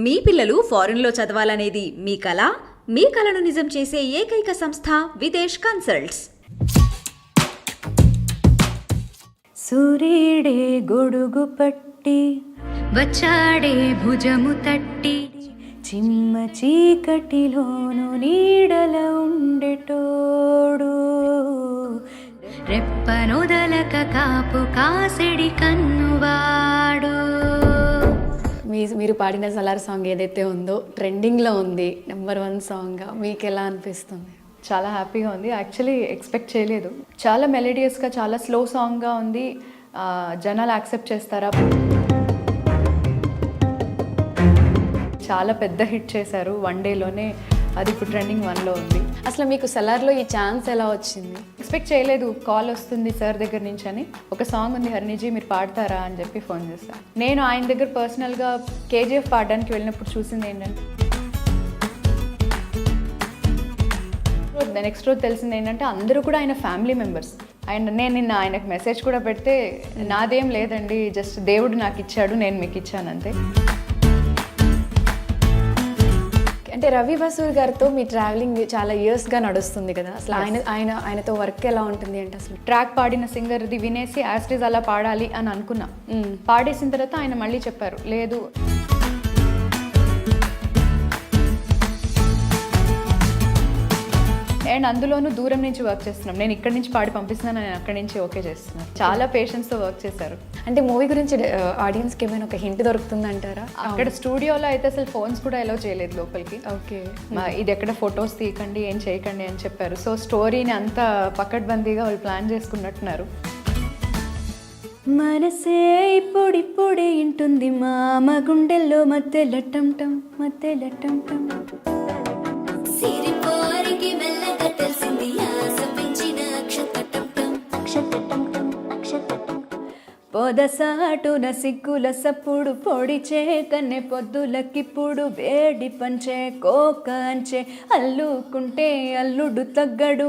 మీ పిల్లలు ఫారెన్లో చదవాలనేది మీ కల? మీ కలను నిజం చేసే ఏకైక సంస్థ విదేశ్ కన్సల్ట్స్. సూర్యుడే గొడుగు పట్టి వచ్చాడే భుజము తట్టి చిమ్మ చీకటిలోను నీడల ఉండేటోడు రెప్పనొదలక కాపు కాసిడి కన్నువాడు. మీరు పాడిన సలార్ సాంగ్ ఏదైతే ఉందో ట్రెండింగ్లో ఉంది, నెంబర్ 1 సాంగ్. మీకు ఎలా అనిపిస్తుంది? చాలా హ్యాపీగా ఉంది. యాక్చువల్లీ ఎక్స్పెక్ట్ చేయలేదు. చాలా మెలోడియస్గా, చాలా స్లో సాంగ్గా ఉంది. జనాలు యాక్సెప్ట్ చేస్తారా? చాలా పెద్ద హిట్ చేశారు 1 డేలోనే. అది ఇప్పుడు ట్రెండింగ్ 1లో ఉంది. అసలు మీకు సలార్లో ఈ ఛాన్స్ ఎలా వచ్చింది? ఎక్స్పెక్ట్ చేయలేదు. కాల్ వస్తుంది సార్ దగ్గర నుంచి అని. ఒక సాంగ్ ఉంది హరిణిజీ, మీరు పాడతారా అని చెప్పి ఫోన్ చేశాను. నేను ఆయన దగ్గర పర్సనల్గా కేజీఎఫ్ పాడడానికి వెళ్ళినప్పుడు చూసింది ఏంటంటే, నెక్స్ట్ రోజు తెలిసింది ఏంటంటే అందరూ కూడా ఆయన ఫ్యామిలీ మెంబర్స్. నేను నిన్న ఆయనకు మెసేజ్ కూడా పెడితే, నాదేం లేదండి, జస్ట్ దేవుడు నాకు ఇచ్చాడు, నేను మీకు ఇచ్చాను అంతే. అంటే రవి బసూర్ గారితో మీ ట్రావెలింగ్ చాలా ఇయర్స్గా నడుస్తుంది కదా, అసలు ఆయనతో వర్క్ ఎలా ఉంటుంది అంటే? అసలు ట్రాక్ పాడిన సింగర్ది వినేసి యాస్టీజ్ అలా పాడాలి అని అనుకున్నా. పాడేసిన తర్వాత ఆయన మళ్ళీ చెప్పారు, లేదు అండ్ అందులోనూ దూరం నుంచి వర్క్ చేస్తున్నాం. నేను ఇక్కడి నుంచి పాడి పంపిస్తున్నాను, నేను అక్కడి నుంచి ఓకే చేస్తున్నాను. చాలా పేషెన్స్తో వర్క్ చేశారు. అంటే మూవీ గురించి ఆడియన్స్కి ఏమైనా ఒక హింట్ దొరుకుతుందంటారా? అక్కడ స్టూడియోలో అయితే అసలు ఫోన్స్ కూడా అలౌ చేయలేదు లోపలికి. ఓకే, ఇది ఎక్కడ ఫొటోస్ తీయకండి, ఏం చేయకండి అని చెప్పారు. సో స్టోరీని అంత పకడ్బందీగా వాళ్ళు ప్లాన్ చేసుకున్నట్టున్నారు. మనసే ఇప్పుడిప్పుడే ఇంటుంది మామ గుండెల్లో మధ్యలో టం మధ్యలో టం పొదసాటున సిగ్గుల సప్పుడు పొడిచే కన్నె పొద్దులకిప్పుడు వేడి పంచే కోక అంచే అల్లుకుంటే అల్లుడు తగ్గడు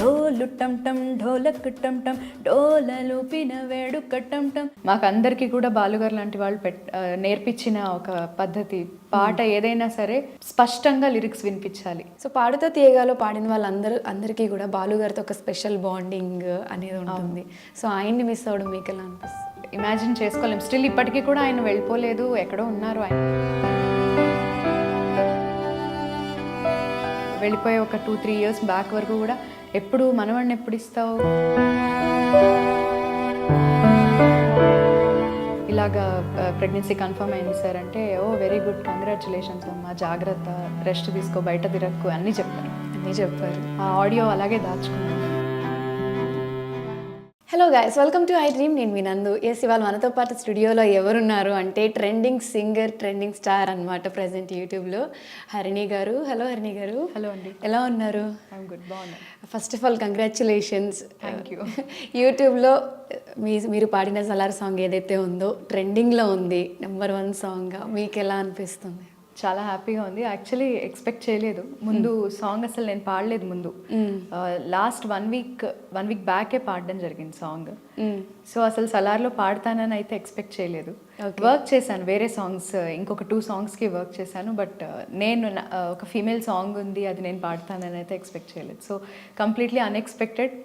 ఢోలు టం టం ఢోలకు టం టం డోలలుపిన వేడుక టం టం. మాకందరికీ కూడా బాలుగారు లాంటి వాళ్ళు నేర్పించిన ఒక పద్ధతి, పాట ఏదైనా సరే స్పష్టంగా లిరిక్స్ వినిపించాలి. సో పాడుతో తీయగాలో పాడిన అందరికీ కూడా బాలుగారితో ఒక స్పెషల్ బాండింగ్ అనేది ఉంటుంది. సో ఆయన్ని మిస్ అవ్వడం మీకు ఎలా అనిపిస్తుంది? ఇమాజిన్ చేసుకోలేం. స్టిల్ ఇప్పటికీ కూడా ఆయన వెళ్ళిపోలేదు, ఎక్కడో ఉన్నారు. ఆయన వెళ్ళిపోయే ఒక 2-3 ఇయర్స్ బ్యాక్ వరకు కూడా ఎప్పుడు మనవాడిని ఎప్పుడు ఇస్తావు, ఇలాగా ప్రెగ్నెన్సీ కన్ఫర్మ్ అయింది సార్ అంటే, ఓ వెరీ గుడ్, కంగ్రాచులేషన్స్ అమ్మా, జాగ్రత్త, రెస్ట్ తీసుకో, బయట తిరక్కు అన్నీ చెప్పారు. ఆ ఆడియో అలాగే దాచుకున్నాను. Hello guys, welcome to I dream. నేను మీ నందు. ఇవాళ మనతో పాటు స్టూడియోలో ఎవరున్నారు అంటే ట్రెండింగ్ సింగర్, ట్రెండింగ్ స్టార్ అనమాట ప్రజెంట్ యూట్యూబ్లో, హరిణి గారు. హలో హరిణి గారు. హలో అండి. ఎలా ఉన్నారు? ఐఎమ్ గుడ్, బాగున్నాను. First of all congratulations. Thank you. యూట్యూబ్లో మీరు పాడిన సలార్ సాంగ్ ఏదైతే ఉందో ట్రెండింగ్లో ఉంది, నెంబర్ 1 సాంగ్. మీకు ఎలా అనిపిస్తుంది? చాలా హ్యాపీగా ఉంది. యాక్చువల్లీ ఎక్స్పెక్ట్ చేయలేదు. ముందు సాంగ్ అసలు నేను పాడలేదు. ముందు లాస్ట్ 1 వీక్ బ్యాకే పాడడం జరిగింది సాంగ్. సో అసలు సలార్లో పాడతానని అయితే ఎక్స్పెక్ట్ చేయలేదు. వర్క్ చేశాను వేరే సాంగ్స్, ఇంకొక 2 సాంగ్స్కి వర్క్ చేశాను. బట్ నేను ఒక ఫీమేల్ సాంగ్ ఉంది, అది నేను పాడతానని అయితే ఎక్స్పెక్ట్ చేయలేదు. So completely unexpected.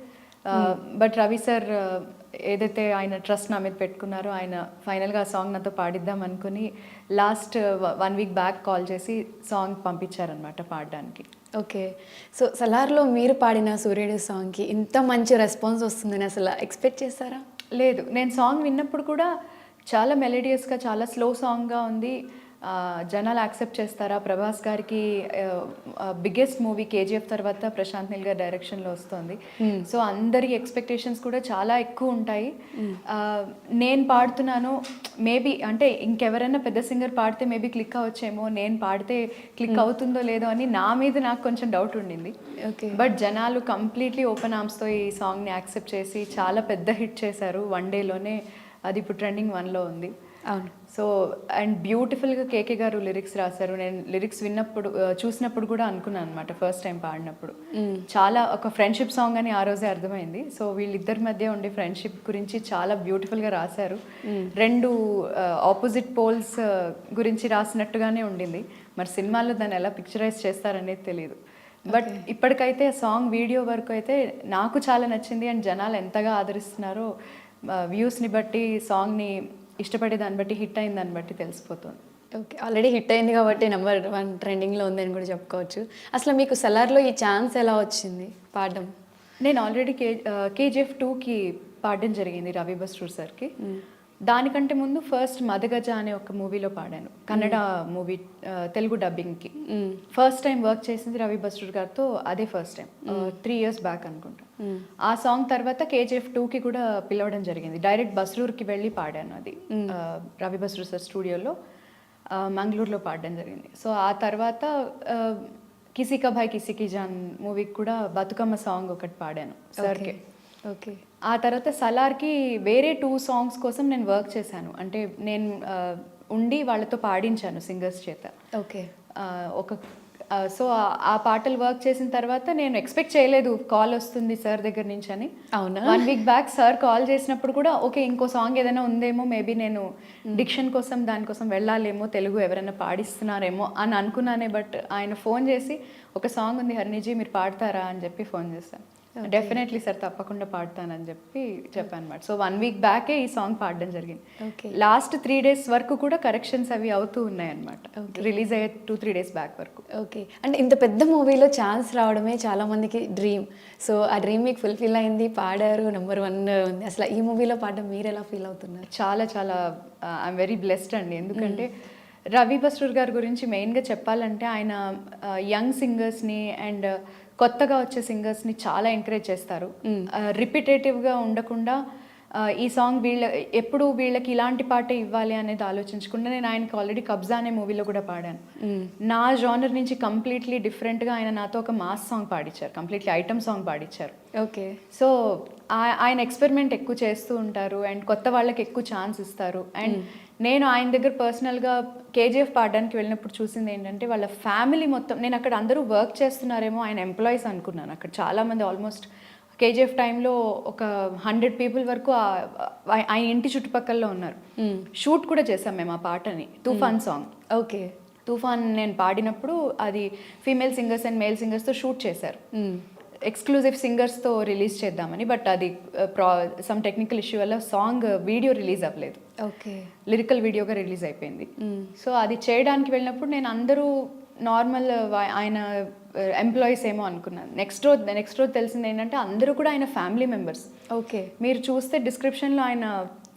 But Ravi sir ఏదైతే ఆయన ట్రస్ట్ నా మీద పెట్టుకున్నారో, ఆయన ఫైనల్గా ఆ సాంగ్ నాతో పాడిద్దాం అనుకుని లాస్ట్ 1 వీక్ బ్యాక్ కాల్ చేసి సాంగ్ పంపించారనమాట పాడడానికి. ఓకే. సో సలార్లో మీరు పాడిన సూర్యుడు సాంగ్కి ఇంత మంచి రెస్పాన్స్ వస్తుందని అసలు ఎక్స్పెక్ట్ చేస్తారా? లేదు. నేను సాంగ్ విన్నప్పుడు కూడా చాలా మెలోడియస్గా, చాలా స్లో సాంగ్గా ఉంది. జనాలు యాక్సెప్ట్ చేస్తారా? ప్రభాస్ గారికి బిగ్గెస్ట్ మూవీ కేజీఎఫ్ తర్వాత ప్రశాంత్ నీల్ గారి డైరెక్షన్లో వస్తుంది. సో అందరి ఎక్స్పెక్టేషన్స్ కూడా చాలా ఎక్కువ ఉంటాయి. నేను పాడుతున్నాను, మేబీ అంటే ఇంకెవరైనా పెద్ద సింగర్ పాడితే మేబీ క్లిక్ అవ్వచ్చేమో, నేను పాడితే క్లిక్ అవుతుందో లేదో అని నా మీద నాకు కొంచెం డౌట్ ఉండింది. ఓకే. బట్ జనాలు కంప్లీట్లీ ఓపెన్ ఆర్మ్స్తో ఈ సాంగ్ని యాక్సెప్ట్ చేసి చాలా పెద్ద హిట్ చేశారు 1 డేలోనే. అది ఇప్పుడు ట్రెండింగ్ 1లో ఉంది. అవును. సో అండ్ బ్యూటిఫుల్గా కేకే గారు లిరిక్స్ రాశారు. నేను లిరిక్స్ విన్నప్పుడు చూసినప్పుడు కూడా అనుకున్నాను అనమాట ఫస్ట్ టైం పాడినప్పుడు. చాలా ఒక ఫ్రెండ్షిప్ సాంగ్ అని ఆ రోజే అర్థమైంది. సో వీళ్ళిద్దరి మధ్య ఉండే ఫ్రెండ్షిప్ గురించి చాలా బ్యూటిఫుల్గా రాశారు. రెండు ఆపోజిట్ పోల్స్ గురించి రాసినట్టుగానే ఉండింది. మరి సినిమాల్లో దాన్ని ఎలా పిక్చరైజ్ చేస్తారనేది తెలియదు. బట్ ఇప్పటికైతే సాంగ్ వీడియో వరకు అయితే నాకు చాలా నచ్చింది. అండ్ జనాలు ఎంతగా ఆదరిస్తున్నారో వ్యూస్ని బట్టి, సాంగ్ని ఇష్టపడే దాన్ని బట్టి, హిట్ అయిన దాన్ని బట్టి తెలిసిపోతుంది. ఓకే, ఆల్రెడీ హిట్ అయింది కాబట్టి నెంబర్ 1 ట్రెండింగ్లో ఉందని కూడా చెప్పుకోవచ్చు. అసలు మీకు సలార్లో ఈ ఛాన్స్ ఎలా వచ్చింది పాడడం? నేను ఆల్రెడీ KGF 2కి పాడడం జరిగింది రవి బస్రూర్ సార్కి. దానికంటే ముందు ఫస్ట్ మదగజ అనే ఒక మూవీలో పాడాను, కన్నడ మూవీ, తెలుగు డబ్బింగ్కి. ఫస్ట్ టైం వర్క్ చేసింది రవి బస్రూర్ గారితో, అదే ఫస్ట్ టైం 3 years బ్యాక్ అనుకుంటా. ఆ సాంగ్ తర్వాత KGF 2కి కూడా పిలవడం జరిగింది. డైరెక్ట్ బస్రూర్కి వెళ్ళి పాడాను, అది రవి బస్రూర్ సార్ స్టూడియోలో మంగళూరులో పాడడం జరిగింది. సో ఆ తర్వాత కిసీ కా భాయ్ కిసీ కి జాన్ మూవీకి కూడా బతుకమ్మ సాంగ్ ఒకటి పాడాను సార్కి. ఓకే. ఆ తర్వాత సలార్కి వేరే 2 songs కోసం నేను వర్క్ చేశాను. అంటే నేను ఉండి వాళ్ళతో పాడించాను సింగర్స్ చేత. ఓకే. సో ఆ పాటలు వర్క్ చేసిన తర్వాత నేను ఎక్స్పెక్ట్ చేయలేదు కాల్ వస్తుంది సార్ దగ్గర నుంచి అని. అవునా? 1 week బ్యాక్ సార్ కాల్ చేసినప్పుడు కూడా ఓకే ఇంకో సాంగ్ ఏదైనా ఉందేమో, మేబీ నేను డిక్షన్ కోసం దానికోసం వెళ్ళాలేమో, తెలుగు ఎవరైనా పాడిస్తున్నారేమో అని అనుకున్నానే. బట్ ఆయన ఫోన్ చేసి ఒక సాంగ్ ఉంది హరిణిజీ మీరు పాడతారా అని చెప్పి ఫోన్ చేశాను. డెఫినెట్లీ సార్ తప్పకుండా పాడతానని చెప్పి చెప్పాను అనమాట. సో 1 week బ్యాకే ఈ సాంగ్ పాడడం జరిగింది. లాస్ట్ 3 days వరకు కూడా కరెక్షన్స్ అవి అవుతూ ఉన్నాయన్నమాట, రిలీజ్ అయ్యే 2-3 days బ్యాక్ వరకు. ఓకే. అంటే ఇంత పెద్ద మూవీలో ఛాన్స్ రావడమే చాలా మందికి డ్రీమ్. సో ఆ డ్రీమ్ మీకు ఫుల్ఫిల్ అయింది, పాడారు, నెంబర్ 1 ఉంది. అసలు ఈ మూవీలో పాడడం మీరు ఎలా ఫీల్ అవుతున్నారు? చాలా చాలా ఐఎమ్ వెరీ బ్లెస్డ్ అండి. ఎందుకంటే రవి బస్రూర్ గారి గురించి మెయిన్గా చెప్పాలంటే ఆయన యంగ్ సింగర్స్ని అండ్ కొత్తగా వచ్చే సింగర్స్ని చాలా ఎంకరేజ్ చేస్తారు. రిపిటేటివ్గా ఉండకుండా ఈ సాంగ్ ఎప్పుడు వీళ్ళకి ఇలాంటి పాటే ఇవ్వాలి అనేది ఆలోచించకుండా, నేను ఆయనకి ఆల్రెడీ కబ్జా అనే మూవీలో కూడా పాడాను. నా జానర్ నుంచి కంప్లీట్లీ డిఫరెంట్గా ఆయన నాతో ఒక మాస్ సాంగ్ పాడించారు, కంప్లీట్లీ ఐటమ్ సాంగ్ పాడించారు. ఓకే. సో ఆయన ఎక్స్పెరిమెంట్ ఎక్కువ చేస్తూ ఉంటారు అండ్ కొత్త వాళ్ళకి ఎక్కువ ఛాన్స్ ఇస్తారు. అండ్ నేను ఆయన దగ్గర పర్సనల్గా KGF పాడడానికి వెళ్ళినప్పుడు చూసింది ఏంటంటే వాళ్ళ ఫ్యామిలీ మొత్తం, నేను అక్కడ అందరూ వర్క్ చేస్తున్నారేమో ఆయన ఎంప్లాయీస్ అనుకున్నాను. అక్కడ చాలామంది ఆల్మోస్ట్ KGF టైంలో ఒక 100 people వరకు ఆయన ఇంటి చుట్టుపక్కల ఉన్నారు. షూట్ కూడా చేసాం మేము ఆ పాటని, తుఫాన్ సాంగ్. ఓకే. తుఫాన్ నేను పాడినప్పుడు అది ఫీమేల్ సింగర్స్ అండ్ మేల్ సింగర్స్తో షూట్ చేశారు, ఎక్స్క్లూజివ్ సింగర్స్తో రిలీజ్ చేద్దామని. బట్ అది సమ్ టెక్నికల్ ఇష్యూ వల్ల సాంగ్ వీడియో రిలీజ్ అవ్వలేదు. ఓకే. లిరికల్ వీడియోగా రిలీజ్ అయిపోయింది. సో అది చేయడానికి వెళ్ళినప్పుడు నేను అందరూ నార్మల్ ఆయన ఎంప్లాయీస్ ఏమో అనుకున్నాను. నెక్స్ట్ రోజు తెలిసింది ఏంటంటే అందరూ కూడా ఆయన ఫ్యామిలీ మెంబర్స్. ఓకే. మీరు చూస్తే డిస్క్రిప్షన్లో ఆయన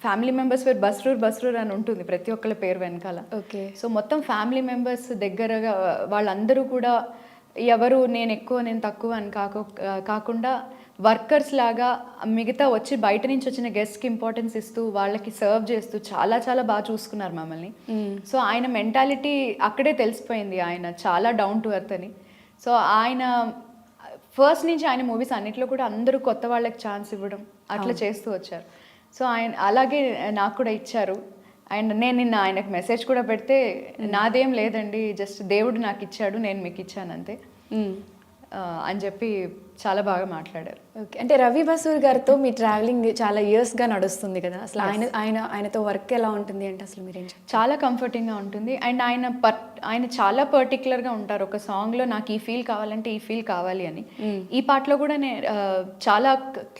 ఫ్యామిలీ మెంబర్స్ పేరు బస్రూర్ అని ఉంటుంది ప్రతి ఒక్కళ్ళ పేరు వెనకాల. ఓకే. సో మొత్తం ఫ్యామిలీ మెంబర్స్ దగ్గరగా వాళ్ళందరూ కూడా ఎవరు నేను ఎక్కువ నేను తక్కువ అని కాకుండా వర్కర్స్ లాగా మిగతా వచ్చి బయట నుంచి వచ్చిన గెస్ట్కి ఇంపార్టెన్స్ ఇస్తూ వాళ్ళకి సర్వ్ చేస్తూ చాలా చాలా బాగా చూసుకున్నారు మమ్మల్ని. సో ఆయన మెంటాలిటీ అక్కడే తెలిసిపోయింది, ఆయన చాలా డౌన్ టు ఎర్త్ అని. సో ఆయన ఫస్ట్ నుంచి ఆయన మూవీస్ అన్నిట్లో కూడా అందరూ కొత్త వాళ్ళకి ఛాన్స్ ఇవ్వడం అట్లా చేస్తూ వచ్చారు. సో ఆయన అలాగే నాకు కూడా ఇచ్చారు. అండ్ నేను నిన్న ఆయనకు మెసేజ్ కూడా పెడితే నాదేం లేదండి, జస్ట్ దేవుడు నాకు ఇచ్చాడు, నేను మీకు ఇచ్చాను అంతే అని చెప్పి చాలా బాగా మాట్లాడారు. ఓకే. అంటే రవి బస్రూర్ గారితో మీ ట్రావెలింగ్ చాలా ఇయర్స్గా నడుస్తుంది కదా, అసలు ఆయనతో వర్క్ ఎలా ఉంటుంది అంటే అసలు మీరేం చెప్తారు? చాలా కంఫర్టింగ్గా ఉంటుంది. అండ్ ఆయన చాలా పర్టికులర్గా ఉంటారు. ఒక సాంగ్లో నాకు ఈ ఫీల్ కావాలంటే ఈ ఫీల్ కావాలి అని. ఈ పాటలో కూడా చాలా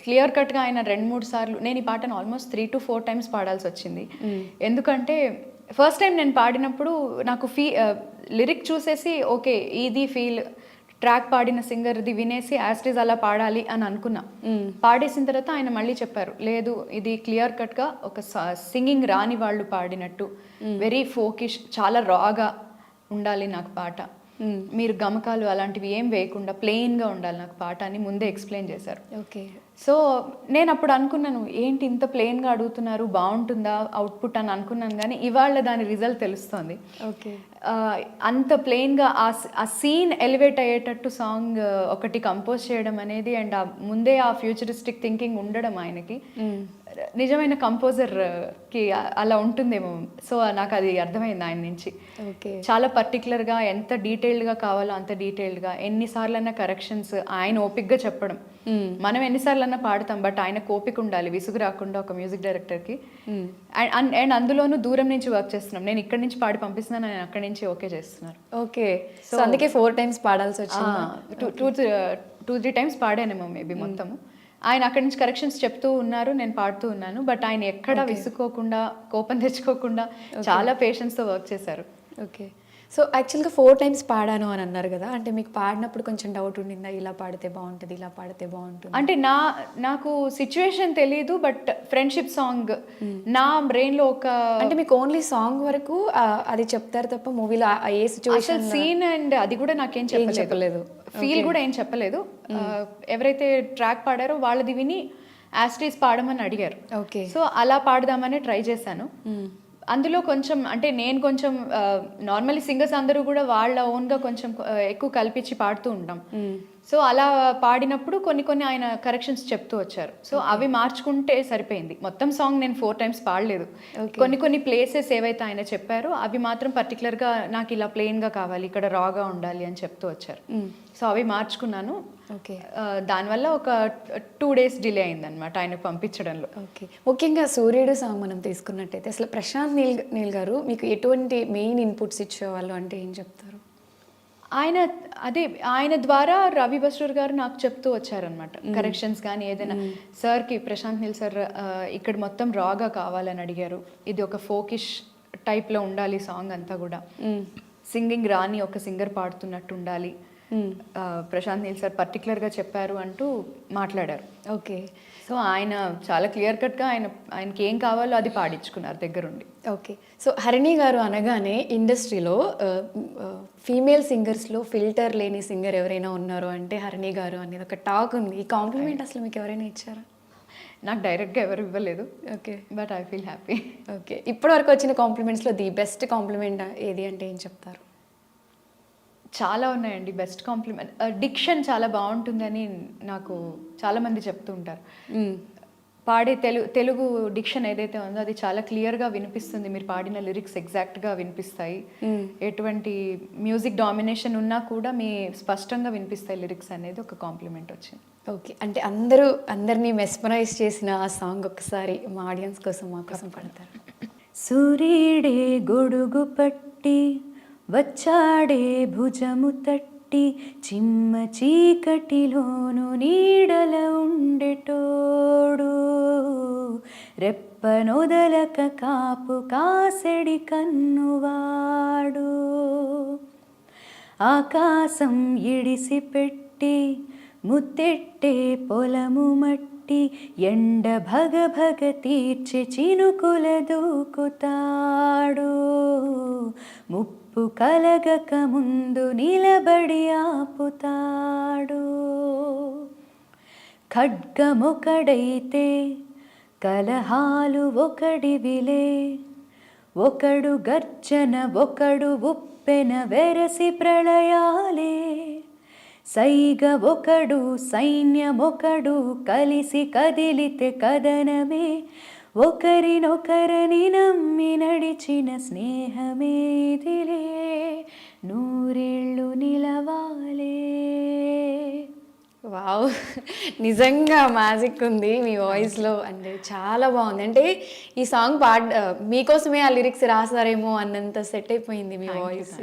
క్లియర్ కట్గా ఆయన 2-3 సార్లు, నేను ఈ పాటను ఆల్మోస్ట్ 3 to 4 times పాడాల్సి వచ్చింది. ఎందుకంటే ఫస్ట్ టైం నేను పాడినప్పుడు నాకు లిరిక్ చూసేసి ఓకే ఇది ఫీల్, ట్రాక్ పాడిన సింగర్ది వినేసి యాస్టీజ్ అలా పాడాలి అని అనుకున్నా. పాడేసిన తర్వాత ఆయన మళ్ళీ చెప్పారు, లేదు ఇది క్లియర్ కట్గా ఒక సింగింగ్ రాని వాళ్ళు పాడినట్టు, వెరీ ఫోకిష్, చాలా రాగా ఉండాలి నాకు పాట, మీరు గమకాలు అలాంటివి ఏం వేయకుండా ప్లెయిన్గా ఉండాలి నాకు పాట అని ముందే ఎక్స్ప్లెయిన్ చేశారు. ఓకే. సో నేను అప్పుడు అనుకున్నాను ఏంటి ఇంత ప్లెయిన్గా అడుగుతున్నారు, బాగుంటుందా అవుట్పుట్ అని అనుకున్నాను. కానీ ఇవాళ దాని రిజల్ట్ తెలుస్తుంది. ఓకే. అంత ప్లెయిన్గా ఆ సీన్ ఎలివేట్ అయ్యేటట్టు సాంగ్ ఒకటి కంపోజ్ చేయడం అనేది అండ్ ముందే ఆ ఫ్యూచరిస్టిక్ థింకింగ్ ఉండడం ఆయనకి నిజమైన కంపోజర్కి అలా ఉంటుందేమో. సో నాకు అది అర్థమైంది ఆయన నుంచి. ఓకే, చాలా పర్టికులర్గా ఎంత డీటెయిల్డ్గా కావాలో అంత డీటెయిల్డ్గా, ఎన్నిసార్లన్నా కరెక్షన్స్ ఆయన ఓపిక్గా చెప్పడం. మనం ఎన్నిసార్లన్నా పాడతాం, బట్ ఆయన ఓపిక ఉండాలి, విసుగు రాకుండా ఒక మ్యూజిక్ డైరెక్టర్కి. అండ్ అందులోనూ దూరం నుంచి వర్క్ చేస్తున్నాం. నేను ఇక్కడి నుంచి పాడి పంపిస్తున్నాను, ఆయన అక్కడి నుంచి ఓకే చేస్తున్నారు. ఓకే, సో అందుకే 4 times పాడాల్సి వచ్చింది. 2-3 times పాడానేమో మేబీ మొత్తము. ఆయన అక్కడి నుంచి కరెక్షన్స్ చెప్తూ ఉన్నారు, నేను పాడుతూ ఉన్నాను. బట్ ఆయన ఎక్కడ విసుకోకుండా, కోపం తెచ్చుకోకుండా చాలా పేషెన్స్తో వర్క్ చేశారు. ఓకే, సో యాక్చువల్గా 4 times పాడాను అని అన్నారు కదా, అంటే మీకు పాడినప్పుడు కొంచెం డౌట్ ఉండిందా, ఇలా పాడితే బాగుంటుంది, ఇలా పాడితే బాగుంటుంది? అంటే నాకు సిచ్యువేషన్ తెలీదు, బట్ ఫ్రెండ్షిప్ సాంగ్ నా బ్రెయిన్లో ఒక, అంటే మీకు ఓన్లీ సాంగ్ వరకు అది చెప్తారు తప్ప మూవీలో ఏ సిచ్యువేషన్ సీన్ అండ్ అది కూడా నాకేం చెప్పలేదు, ఫీల్ కూడా ఏం చెప్పలేదు. ఎవరైతే ట్రాక్ పాడారో వాళ్ళది విని యాస్టీస్ పాడమని అడిగారు. ఓకే, సో అలా పాడదామని ట్రై చేశాను. అందులో కొంచెం అంటే నేను కొంచెం నార్మల్లీ సింగర్స్ అందరూ కూడా వాళ్ళ ఓన్గా కొంచెం ఎక్కువ కల్పించి పాడుతూ ఉంటాం. సో అలా పాడినప్పుడు కొన్ని ఆయన కరెక్షన్స్ చెప్తూ వచ్చారు. సో అవి మార్చుకుంటే సరిపోయింది. మొత్తం సాంగ్ నేను 4 times పాడలేదు. కొన్ని ప్లేసెస్ ఏవైతే ఆయన చెప్పారో అవి మాత్రం పర్టికులర్గా నాకు ఇలా ప్లెయిన్గా కావాలి, ఇక్కడ రాగా ఉండాలి అని చెప్తూ వచ్చారు. సో అవి మార్చుకున్నాను. ఓకే, దానివల్ల ఒక 2 days డిలే అయిందనమాట ఆయన పంపించడంలో. ఓకే, ముఖ్యంగా సూర్యుడు సాంగ్ మనం తీసుకున్నట్టయితే అసలు ప్రశాంత్ నీల్ గారు మీకు ఎటువంటి మెయిన్ ఇన్పుట్స్ ఇచ్చేవాళ్ళు, అంటే ఏం చెప్తారు? ఆయన ద్వారా రవి బస్రూర్ గారు నాకు చెప్తూ వచ్చారనమాట, కరెక్షన్స్ కానీ ఏదైనా. సార్కి ప్రశాంత్ నీల్ సార్ ఇక్కడ మొత్తం రాగా కావాలని అడిగారు, ఇది ఒక ఫోకిష్ టైప్లో ఉండాలి సాంగ్ అంతా కూడా, సింగింగ్ రాని ఒక సింగర్ పాడుతున్నట్టు ఉండాలి, ప్రశాంత్ నీల్ సార్ పర్టికులర్గా చెప్పారు అంటూ మాట్లాడారు. ఓకే, సో ఆయన చాలా క్లియర్ కట్గా ఆయనకి ఏం కావాలో అది పాడించుకున్నారు దగ్గరుండి. ఓకే, సో హరిణి గారు అనగానే ఇండస్ట్రీలో ఫీమేల్ సింగర్స్లో ఫిల్టర్ లేని సింగర్ ఎవరైనా ఉన్నారు అంటే హరిణి గారు అనేది ఒక టాక్ ఉంది. ఈ కాంప్లిమెంట్ అసలు మీకు ఎవరైనా ఇచ్చారా? నాకు డైరెక్ట్గా ఎవరు ఇవ్వలేదు. Okay, but I feel happy. Okay, ఇప్పటివరకు వచ్చిన కాంప్లిమెంట్స్లో ది బెస్ట్ కాంప్లిమెంట్ ఏది అంటే ఏం చెప్తారు? చాలా ఉన్నాయండి బెస్ట్ కాంప్లిమెంట్. డిక్షన్ చాలా బాగుంటుందని నాకు చాలామంది చెప్తూ ఉంటారు. పాడే తెలుగు డిక్షన్ ఏదైతే ఉందో అది చాలా క్లియర్గా వినిపిస్తుంది, మీరు పాడిన లిరిక్స్ ఎగ్జాక్ట్గా వినిపిస్తాయి, ఎటువంటి మ్యూజిక్ డామినేషన్ ఉన్నా కూడా మీ స్పష్టంగా వినిపిస్తాయి లిరిక్స్ అనేది ఒక కాంప్లిమెంట్ వచ్చింది. ఓకే, అంటే అందరినీ మెస్మరైజ్ చేసిన ఆ సాంగ్ ఒకసారి మా ఆడియన్స్ కోసం మా కోసం పాడతారు? సూర్యుడే గొడుగు పట్టి వచ్చాడే భుజము తట్టి, చిమ్మ చీకటిలోను నీడల ఉండేటోడు, రెప్పనొదలక కాపు కాసెడి కన్నువాడు, ఆకాశం ఇడిసిపెట్టి ముత్తెట్టే పొలము మట్టి, ఎండ భగభగ తీర్చి చినుకుల దూకుతాడు, ముప్పు కలగక ముందు నిలబడి ఆపుతాడు, ఖడ్గమొకడైతే కలహాలు ఒకడివిలే, ఒకడు గర్జన ఒకడు ఉప్పెన వెరసి ప్రళయాలే, సైగ ఒకడు సైన్యమొకడు కలిసి కదిలితే కదనమే, ఒకరినొకరని నమ్మి నడిచిన స్నేహమే ఇదిలే, నూరేళ్ళు నిలవాలే. వావ్, నిజంగా మ్యాజిక్ ఉంది మీ వాయిస్లో, అంటే చాలా బాగుంది. అంటే ఈ సాంగ్ మీకోసమే ఆ లిరిక్స్ రాసారేమో అన్నంత సెట్ అయిపోయింది మీ వాయిస్.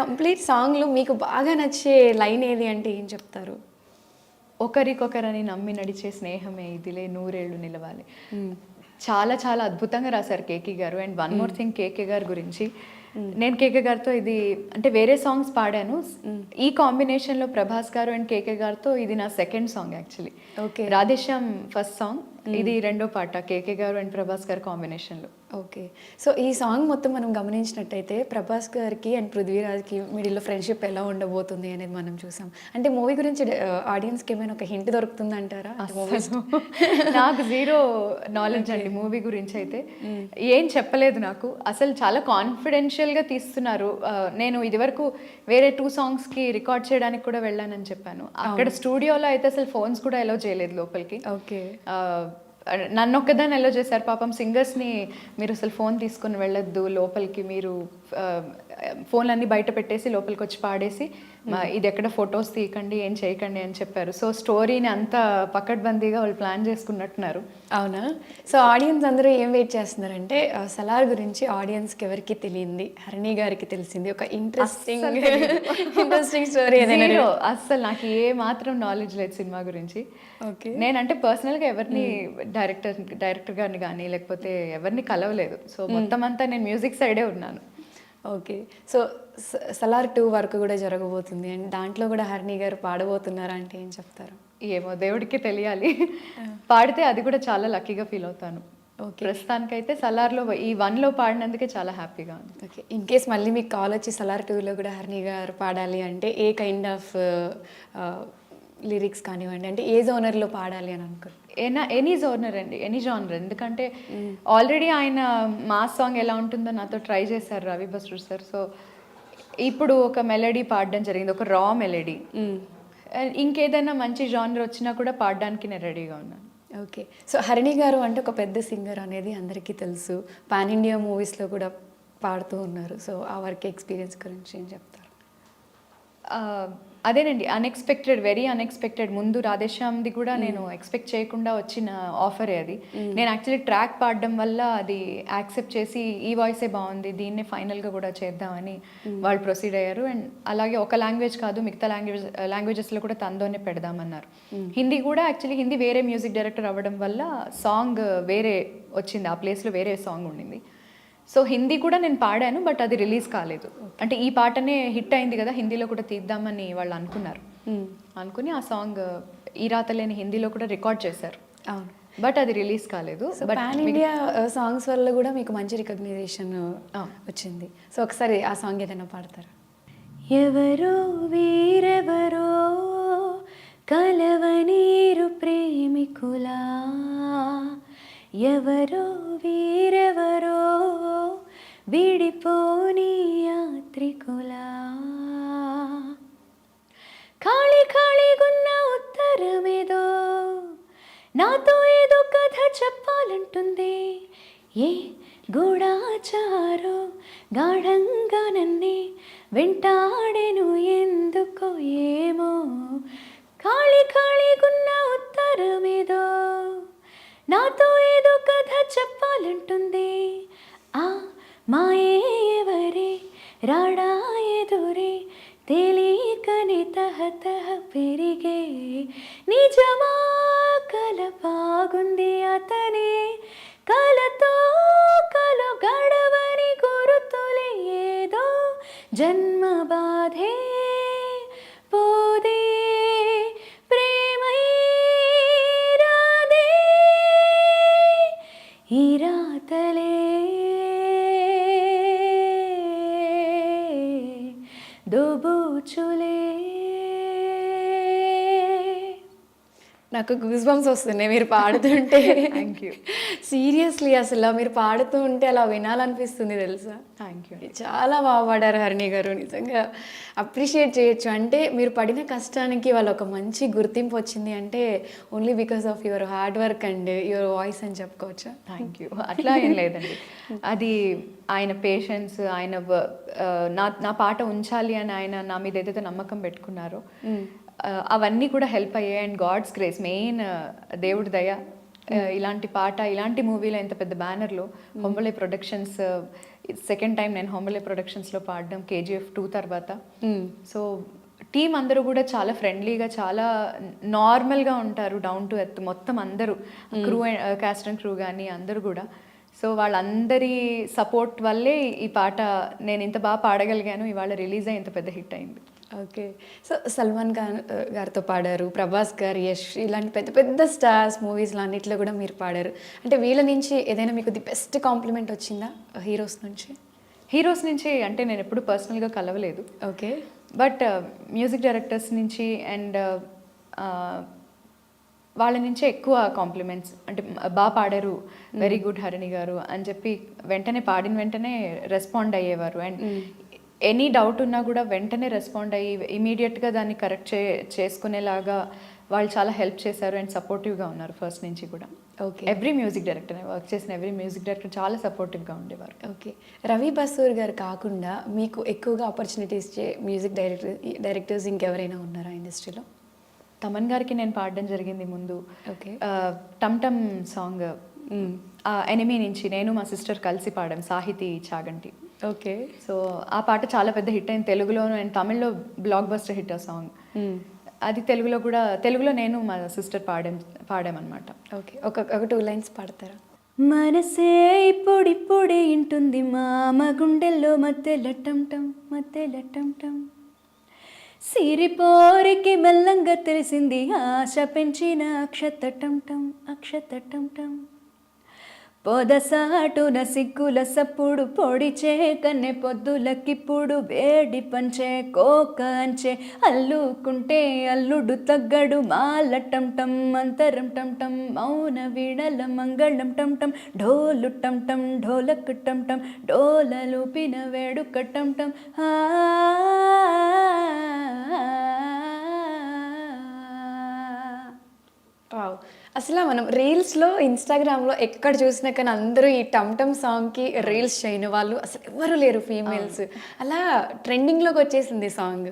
కంప్లీట్ సాంగ్లో మీకు బాగా నచ్చే లైన్ ఏది అంటే ఏం చెప్తారు? ఒకరికొకరని నమ్మి నడిచే స్నేహమే ఇదిలే, నూరేళ్ళు నిలవాలి. చాలా చాలా అద్భుతంగా రాశారు కేకే గారు. అండ్ వన్ మోర్ థింగ్ కేకే గారి గురించి, నేను కేకే గారితో ఇది అంటే వేరే సాంగ్స్ పాడాను, ఈ కాంబినేషన్లో ప్రభాస్ గారు అండ్ కేకే గారితో ఇది నా second song actually. Okay, Radhe Shyam first song ఇది రెండో పాట కేకే గారు అండ్ ప్రభాస్ గారు కాంబినేషన్లో. ఓకే. సో ఈ సాంగ్ మొత్తం మనం గమనించినట్టయితే ప్రభాస్ గారికి అండ్ పృథ్వీరాజ్కి మిడిల్లో ఫ్రెండ్షిప్ ఎలా ఉండబోతుంది అనేది మనం చూసాం. అంటే మూవీ గురించి ఆడియన్స్కి ఏమైనా ఒక హింట్ దొరుకుతుందంటారా? నాకు జీరో నాలెడ్జ్ అండి మూవీ గురించి అయితే. ఏం చెప్పలేదు నాకు. అసలు చాలా కాన్ఫిడెన్షియల్గా తీస్తున్నారు. నేను ఇదివరకు వేరే 2 సాంగ్స్కి రికార్డ్ చేయడానికి కూడా వెళ్ళానని చెప్పాను. అక్కడ స్టూడియోలో అయితే అసలు ఫోన్స్ కూడా అలౌ చేయలేదు లోపలికి. ఓకే. నన్ను ఒక్కదాన్ని ఎల్లో చేశారు. పాపం సింగర్స్ని మీరు అసలు ఫోన్ తీసుకొని వెళ్ళొద్దు లోపలికి, మీరు ఫోన్లన్నీ బయట పెట్టేసి లోపలికి వచ్చి పాడేసి ఇది ఎక్కడ ఫొటోస్ తీయకండి, ఏం చేయకండి అని చెప్పారు. సో స్టోరీని అంత పకడ్బందీగా వాళ్ళు ప్లాన్ చేసుకున్నట్టున్నారు. అవునా? సో ఆడియన్స్ అందరూ ఏం వెయిట్ చేస్తున్నారంటే సలార్ గురించి ఆడియన్స్కి ఎవరికి తెలియంది, హరిణి గారికి తెలిసింది ఒక ఇంట్రెస్టింగ్ స్టోరీ. అస్సలు నాకు ఏ మాత్రం నాలెడ్జ్ లేదు సినిమా గురించి. ఓకే. నేనంటే పర్సనల్గా ఎవరిని డైరెక్టర్ గారిని కానీ లేకపోతే ఎవరిని కలవలేదు. సో మొత్తం అంతా నేను మ్యూజిక్ సైడే ఉన్నాను. ఓకే. సో సలార్ 2 వరకు కూడా జరగబోతుంది అండ్ దాంట్లో కూడా హరిణి గారు పాడబోతున్నారా అంటే ఏం చెప్తారు? ఏమో దేవుడికి తెలియాలి. పాడితే అది కూడా చాలా లక్కీగా ఫీల్ అవుతాను. ఓకే. ప్రస్తుతానికైతే సలార్లో ఈ 1లో పాడినందుకే చాలా హ్యాపీగా ఉంది. ఓకే. ఇన్ కేస్ మళ్ళీ మీకు కాల్ వచ్చి సలార్ 2లో కూడా హరిణి గారు పాడాలి అంటే ఏ కైండ్ ఆఫ్ లిరిక్స్ కానివ్వండి, అంటే ఏ జోనర్లో పాడాలి అని అనుకుంటున్నారు? ఎనీ జోనర్ అండి, ఎనీ జానర్. ఎందుకంటే ఆల్రెడీ ఆయన మాస్ సాంగ్ ఎలా ఉంటుందో నాతో ట్రై చేశారు రవి బస్రూర్ సార్. సో ఇప్పుడు ఒక మెలడీ పాడడం జరిగింది, ఒక రా మెలడీ. ఇంకేదైనా మంచి జానర్ వచ్చినా కూడా పాడడానికి నేను రెడీగా ఉన్నాను. ఓకే. సో హరిణి గారు అంటే ఒక పెద్ద సింగర్ అనేది అందరికీ తెలుసు. పాన్ ఇండియా మూవీస్లో కూడా పాడుతూ ఉన్నారు. సో ఆ వర్క్ ఎక్స్పీరియన్స్ గురించి ఏం చెప్తారు? అదేనండి, అన్ఎక్స్పెక్టెడ్, వెరీ అన్ఎక్స్పెక్టెడ్. ముందు రాధేశ్యామ్ది కూడా నేను ఎక్స్పెక్ట్ చేయకుండా వచ్చిన ఆఫరే అది. నేను యాక్చువల్లీ ట్రాక్ పాడడం వల్ల అది యాక్సెప్ట్ చేసి ఈ వాయిసే బాగుంది, దీన్నే ఫైనల్గా కూడా చేద్దామని వాళ్ళు ప్రొసీడ్ అయ్యారు. అండ్ అలాగే ఒక లాంగ్వేజ్ కాదు, మిగతా లాంగ్వేజెస్లో కూడా తనతోనే పెడదామన్నారు. హిందీ కూడా యాక్చువల్లీ హిందీ వేరే మ్యూజిక్ డైరెక్టర్ అవ్వడం వల్ల సాంగ్ వేరే వచ్చింది, ఆ ప్లేస్లో వేరే సాంగ్ ఉండింది. సో హిందీ కూడా నేను పాడాను, బట్ అది రిలీజ్ కాలేదు. అంటే ఈ పాటనే హిట్ అయింది కదా, హిందీలో కూడా తీద్దామని వాళ్ళు అనుకున్నారు. అనుకుని ఆ సాంగ్ ఈ రాతలేని హిందీలో కూడా రికార్డ్ చేశారు. అవును, బట్ అది రిలీజ్ కాలేదు. బట్ పాన్ ఇండియా సాంగ్స్ వల్ల కూడా మీకు మంచి రికగ్నైజేషన్ వచ్చింది. సో ఒకసారి ఆ సాంగ్ ఏదైనా పాడతారా? ఎవరో వీరెవరో కలవనీరు ప్రేమికులా, ఎవరో వీరెవరో విడిపోని యాత్రికులా, ఖాళీ ఖాళీగున్న ఉత్తరమేదో నాతో ఏదో కథ చెప్పాలంటుంది. ఏ గూఢాచారో గాఢంగా నన్నే వెంటాడెను ఎందుకో ఏమో, ఖాళీ ఖాళీగున్న ఉత్తరమేదో నాతో ఏదో కథ చెప్పాలంటుంది. ఆ మాయే ఎవరే రాడా ఎదురే తెలియకని తహతహ పెరిగే, నిజమా కల బాగుంది అతనే కలతో కల గడవని గురుతులే ఏదో జన్మ బాధే పోదే ప్రేమై రాదే ఈ రాతలే దోబూచులే. నాకు గూస్ బంప్స్ వస్తున్నాయి మీరు పాడుతుంటే. Thank you. సీరియస్లీ అసలు మీరు పాడుతూ ఉంటే అలా వినాలనిపిస్తుంది తెలుసా. Thank you. చాలా బాగా పాడారు హరిణి గారు, నిజంగా అప్రిషియేట్ చేయొచ్చు. అంటే మీరు పడిన కష్టానికి వాళ్ళు ఒక మంచి గుర్తింపు వచ్చింది అంటే only because of your hard work and your voice అని చెప్పుకోవచ్చా? Thank you. అట్లా ఏం లేదండి, అది ఆయన పేషెన్స్, ఆయన నా పాట ఉంచాలి అని ఆయన నా మీద ఏదైతే నమ్మకం పెట్టుకున్నారో అవన్నీ కూడా హెల్ప్ అయ్యాయి. అండ్ గాడ్స్ గ్రేస్, మెయిన్ దేవుడి దయ. ఇలాంటి పాట ఇలాంటి మూవీలో ఇంత పెద్ద బ్యానర్లో హొంబలే ప్రొడక్షన్స్, సెకండ్ టైం నేను హొంబలే ప్రొడక్షన్స్లో పాడడం KGF 2 తర్వాత. సో టీం అందరూ కూడా చాలా ఫ్రెండ్లీగా, చాలా నార్మల్గా ఉంటారు, డౌన్ టు ఎర్త్. మొత్తం అందరూ క్రూ, కాస్ట్ అండ్ క్రూ కానీ అందరూ కూడా. సో వాళ్ళందరి సపోర్ట్ వల్లే ఈ పాట నేను ఇంత బాగా పాడగలిగాను, ఇవాళ రిలీజ్ అయ్యి ఇంత పెద్ద హిట్ అయింది. ఓకే. సో సల్మాన్ ఖాన్ గారితో పాడారు, ప్రభాస్ గారు, యష్ ఇలాంటి పెద్ద పెద్ద స్టార్స్ మూవీస్లో అన్నిట్లో కూడా మీరు పాడారు. అంటే వీళ్ళ నుంచి ఏదైనా మీకు ది బెస్ట్ కాంప్లిమెంట్ వచ్చిందా హీరోస్ నుంచి? హీరోస్ నుంచి అంటే నేను ఎప్పుడు పర్సనల్గా కలవలేదు, ఓకే. బట్ మ్యూజిక్ డైరెక్టర్స్ నుంచి అండ్ వాళ్ళ నుంచే ఎక్కువ కాంప్లిమెంట్స్, అంటే బాగా పాడారు, వెరీ గుడ్ హరిణి గారు అని చెప్పి వెంటనే పాడిన వెంటనే రెస్పాండ్ అయ్యేవారు. అండ్ ఎనీ డౌట్ ఉన్నా కూడా వెంటనే రెస్పాండ్ అయ్యి ఇమీడియట్గా దాన్ని కరెక్ట్ చేసుకునేలాగా వాళ్ళు చాలా హెల్ప్ చేశారు అండ్ సపోర్టివ్గా ఉన్నారు ఫస్ట్ నుంచి కూడా. Okay. Every music director, work చేసిన ఎవ్రీ మ్యూజిక్ డైరెక్టర్ చాలా సపోర్టివ్గా ఉండేవారు. ఓకే. రవి బసూర్ గారు కాకుండా మీకు ఎక్కువగా ఆపర్చునిటీస్ ఇచ్చే మ్యూజిక్ డైరెక్టర్స్ ఇంకెవరైనా ఉన్నారా ఇండస్ట్రీలో? తమన్ గారికి నేను పాడడం జరిగింది ముందు. ఓకే. టమ్ టమ్ సాంగ్ ఎనిమీ నుంచి నేను మా సిస్టర్ కలిసి పాడాం, సాహితీ చాగంటి. ఓకే. సో ఆ పాట చాలా పెద్ద హిట్ అయింది తెలుగులోను అండ్ తమిళ్లో బ్లాక్ బస్టర్ హిట్ ఆ సాంగ్. అది తెలుగులో నేను మా సిస్టర్ పాడామన్నమాట. ఓకే. ఒక 2 లైన్స్ పాడతారా? మనసే ఇప్పుడిప్పుడే ఇంటుంది మామ గుండెల్లో మధ్యలో టమ్ టమ్ మధ్యలో టమ్ టమ్, సిరిపోరికి మెల్లంగా తెలిసింది ఆశ పెంచిన అక్షత టమ్ టమ్ అక్షత టమ్ టమ్, పొదసాటున సిగ్గుల సప్పుడు పొడిచే కన్నె పొద్దులకిప్పుడు వేడి పంచే కోక అంచే, అల్లుకుంటే అల్లుడు తగ్గడు మాల టమ్ టమ్ అంతరం టమ్ టమ్, మౌన వీణల మంగళం టమ్ టమ్, ఢోలు టమ్ టమ్ ఢోలక్ టమ్ టమ్, డోలలూపిన వేడుక టమ్ టమ్. వావ్. అసలు మనం రీల్స్లో ఇన్స్టాగ్రామ్లో ఎక్కడ చూసినా కానీ అందరూ ఈ టమ్ టమ్ సాంగ్కి రీల్స్ చేయని వాళ్ళు అసలు ఎవరు లేరు ఫీమేల్స్. అలా ట్రెండింగ్లోకి వచ్చేసింది సాంగ్,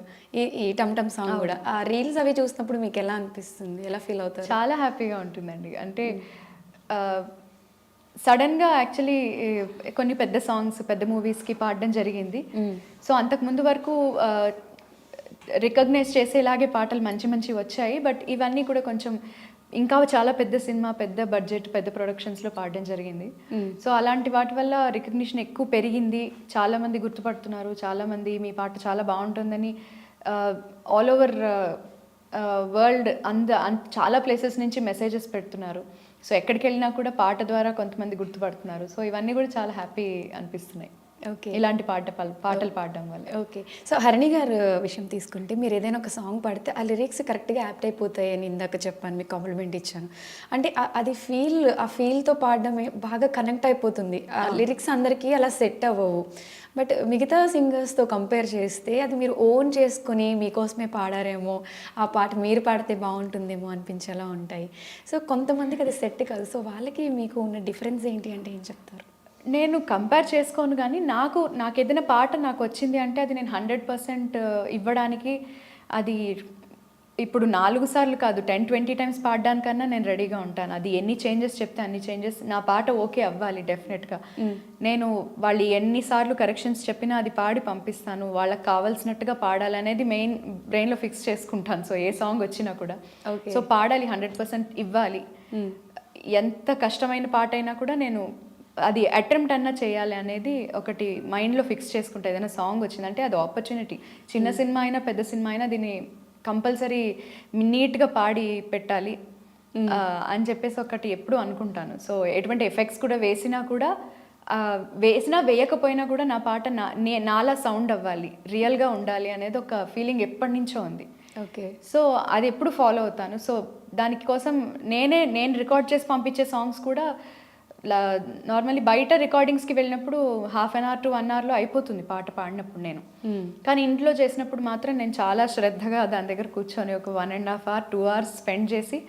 ఈ టమ్ టమ్ సాంగ్ కూడా. ఆ రీల్స్ అవి చూసినప్పుడు మీకు ఎలా అనిపిస్తుంది, ఎలా ఫీల్ అవుతారు? చాలా హ్యాపీగా ఉంటుందండి. అంటే సడన్గా యాక్చువల్లీ కొన్ని పెద్ద సాంగ్స్ పెద్ద మూవీస్కి పాడడం జరిగింది. సో అంతకుముందు వరకు రికగ్నైజ్ చేసేలాగే పాటలు మంచి మంచి వచ్చాయి, బట్ ఇవన్నీ కూడా కొంచెం ఇంకా చాలా పెద్ద సినిమా, పెద్ద బడ్జెట్, పెద్ద ప్రొడక్షన్స్లో పాడడం జరిగింది. సో అలాంటి వాటి వల్ల రికగ్నిషన్ ఎక్కువ పెరిగింది, చాలామంది గుర్తుపడుతున్నారు, చాలామంది మీ పాట చాలా బాగుంటుందని ఆల్ ఓవర్ వరల్డ్ చాలా ప్లేసెస్ నుంచి మెసేజెస్ పెడుతున్నారు. సో ఎక్కడికి వెళ్ళినా కూడా పాట ద్వారా కొంతమంది గుర్తుపడుతున్నారు. సో ఇవన్నీ కూడా చాలా హ్యాపీ అనిపిస్తున్నాయి. ఓకే. ఇలాంటి పాటలు పాడడం వల్ల. ఓకే. సో హరిణి గారు విషయం తీసుకుంటే మీరు ఏదైనా ఒక సాంగ్ పాడితే ఆ లిరిక్స్ కరెక్ట్గా యాప్ట్ అయిపోతాయి అని ఇందాక చెప్పాను, మీకు కాంప్లిమెంట్ ఇచ్చాను. అంటే అది ఆ ఫీల్తో పాడడమే బాగా కనెక్ట్ అయిపోతుంది. ఆ లిరిక్స్ అందరికీ అలా సెట్ అవ్వవు. బట్ మిగతా సింగర్స్తో కంపేర్ చేస్తే అది మీరు ఓన్ చేసుకొని మీకోసమే పాడారేమో, ఆ పాట మీరు పాడితే బాగుంటుందేమో అనిపించేలా ఉంటాయి. సో కొంతమందికి అది సెట్ కాదు. సో వాళ్ళకి మీకు ఉన్న డిఫరెన్స్ ఏంటి అంటే ఏం చెప్తారు? నేను కంపేర్ చేసుకోను, కానీ నాకు ఏదైనా పాట నాకు వచ్చింది అంటే అది నేను 100% ఇవ్వడానికి, అది ఇప్పుడు 4 సార్లు కాదు 10-20 టైమ్స్ పాడడానికన్నా నేను రెడీగా ఉంటాను. అది ఎన్ని చేంజెస్ చెప్తే అన్ని చేంజెస్, నా పాట ఓకే అవ్వాలి డెఫినెట్గా. నేను వాళ్ళు ఎన్నిసార్లు కరెక్షన్స్ చెప్పినా అది పాడి పంపిస్తాను, వాళ్ళకి కావాల్సినట్టుగా పాడాలనేది మెయిన్ బ్రెయిన్లో ఫిక్స్ చేసుకుంటాను. సో ఏ సాంగ్ వచ్చినా కూడా సో పాడాలి, 100% ఇవ్వాలి. ఎంత కష్టమైన పాట అయినా కూడా నేను అది అటెంప్ట్ అన్నా చేయాలి అనేది ఒకటి మైండ్లో ఫిక్స్ చేసుకుంటా. ఏదైనా సాంగ్ వచ్చిందంటే అది ఆపర్చునిటీ, చిన్న సినిమా అయినా పెద్ద సినిమా అయినా దీన్ని కంపల్సరీ నీట్గా పాడి పెట్టాలి అని చెప్పేసి ఒకటి ఎప్పుడు అనుకుంటాను. సో ఎటువంటి ఎఫెక్ట్స్ కూడా వేసినా వేయకపోయినా కూడా నా పాట నాలా సౌండ్ అవ్వాలి, రియల్గా ఉండాలి అనేది ఒక ఫీలింగ్ ఎప్పటి నుంచో ఉంది. ఓకే. సో అది ఎప్పుడు ఫాలో అవుతాను. సో దానికోసం నేను రికార్డ్ చేసి పంపించే సాంగ్స్ కూడా నార్మల్లీ బయట రికార్డింగ్స్కి వెళ్ళినప్పుడు 1/2 hour to 1 hourలో అయిపోతుంది పాట పాడినప్పుడు నేను. కానీ ఇంట్లో చేసినప్పుడు మాత్రం నేను చాలా శ్రద్ధగా దాని దగ్గర కూర్చొని ఒక 1.5 hour 2 hours స్పెండ్ చేసి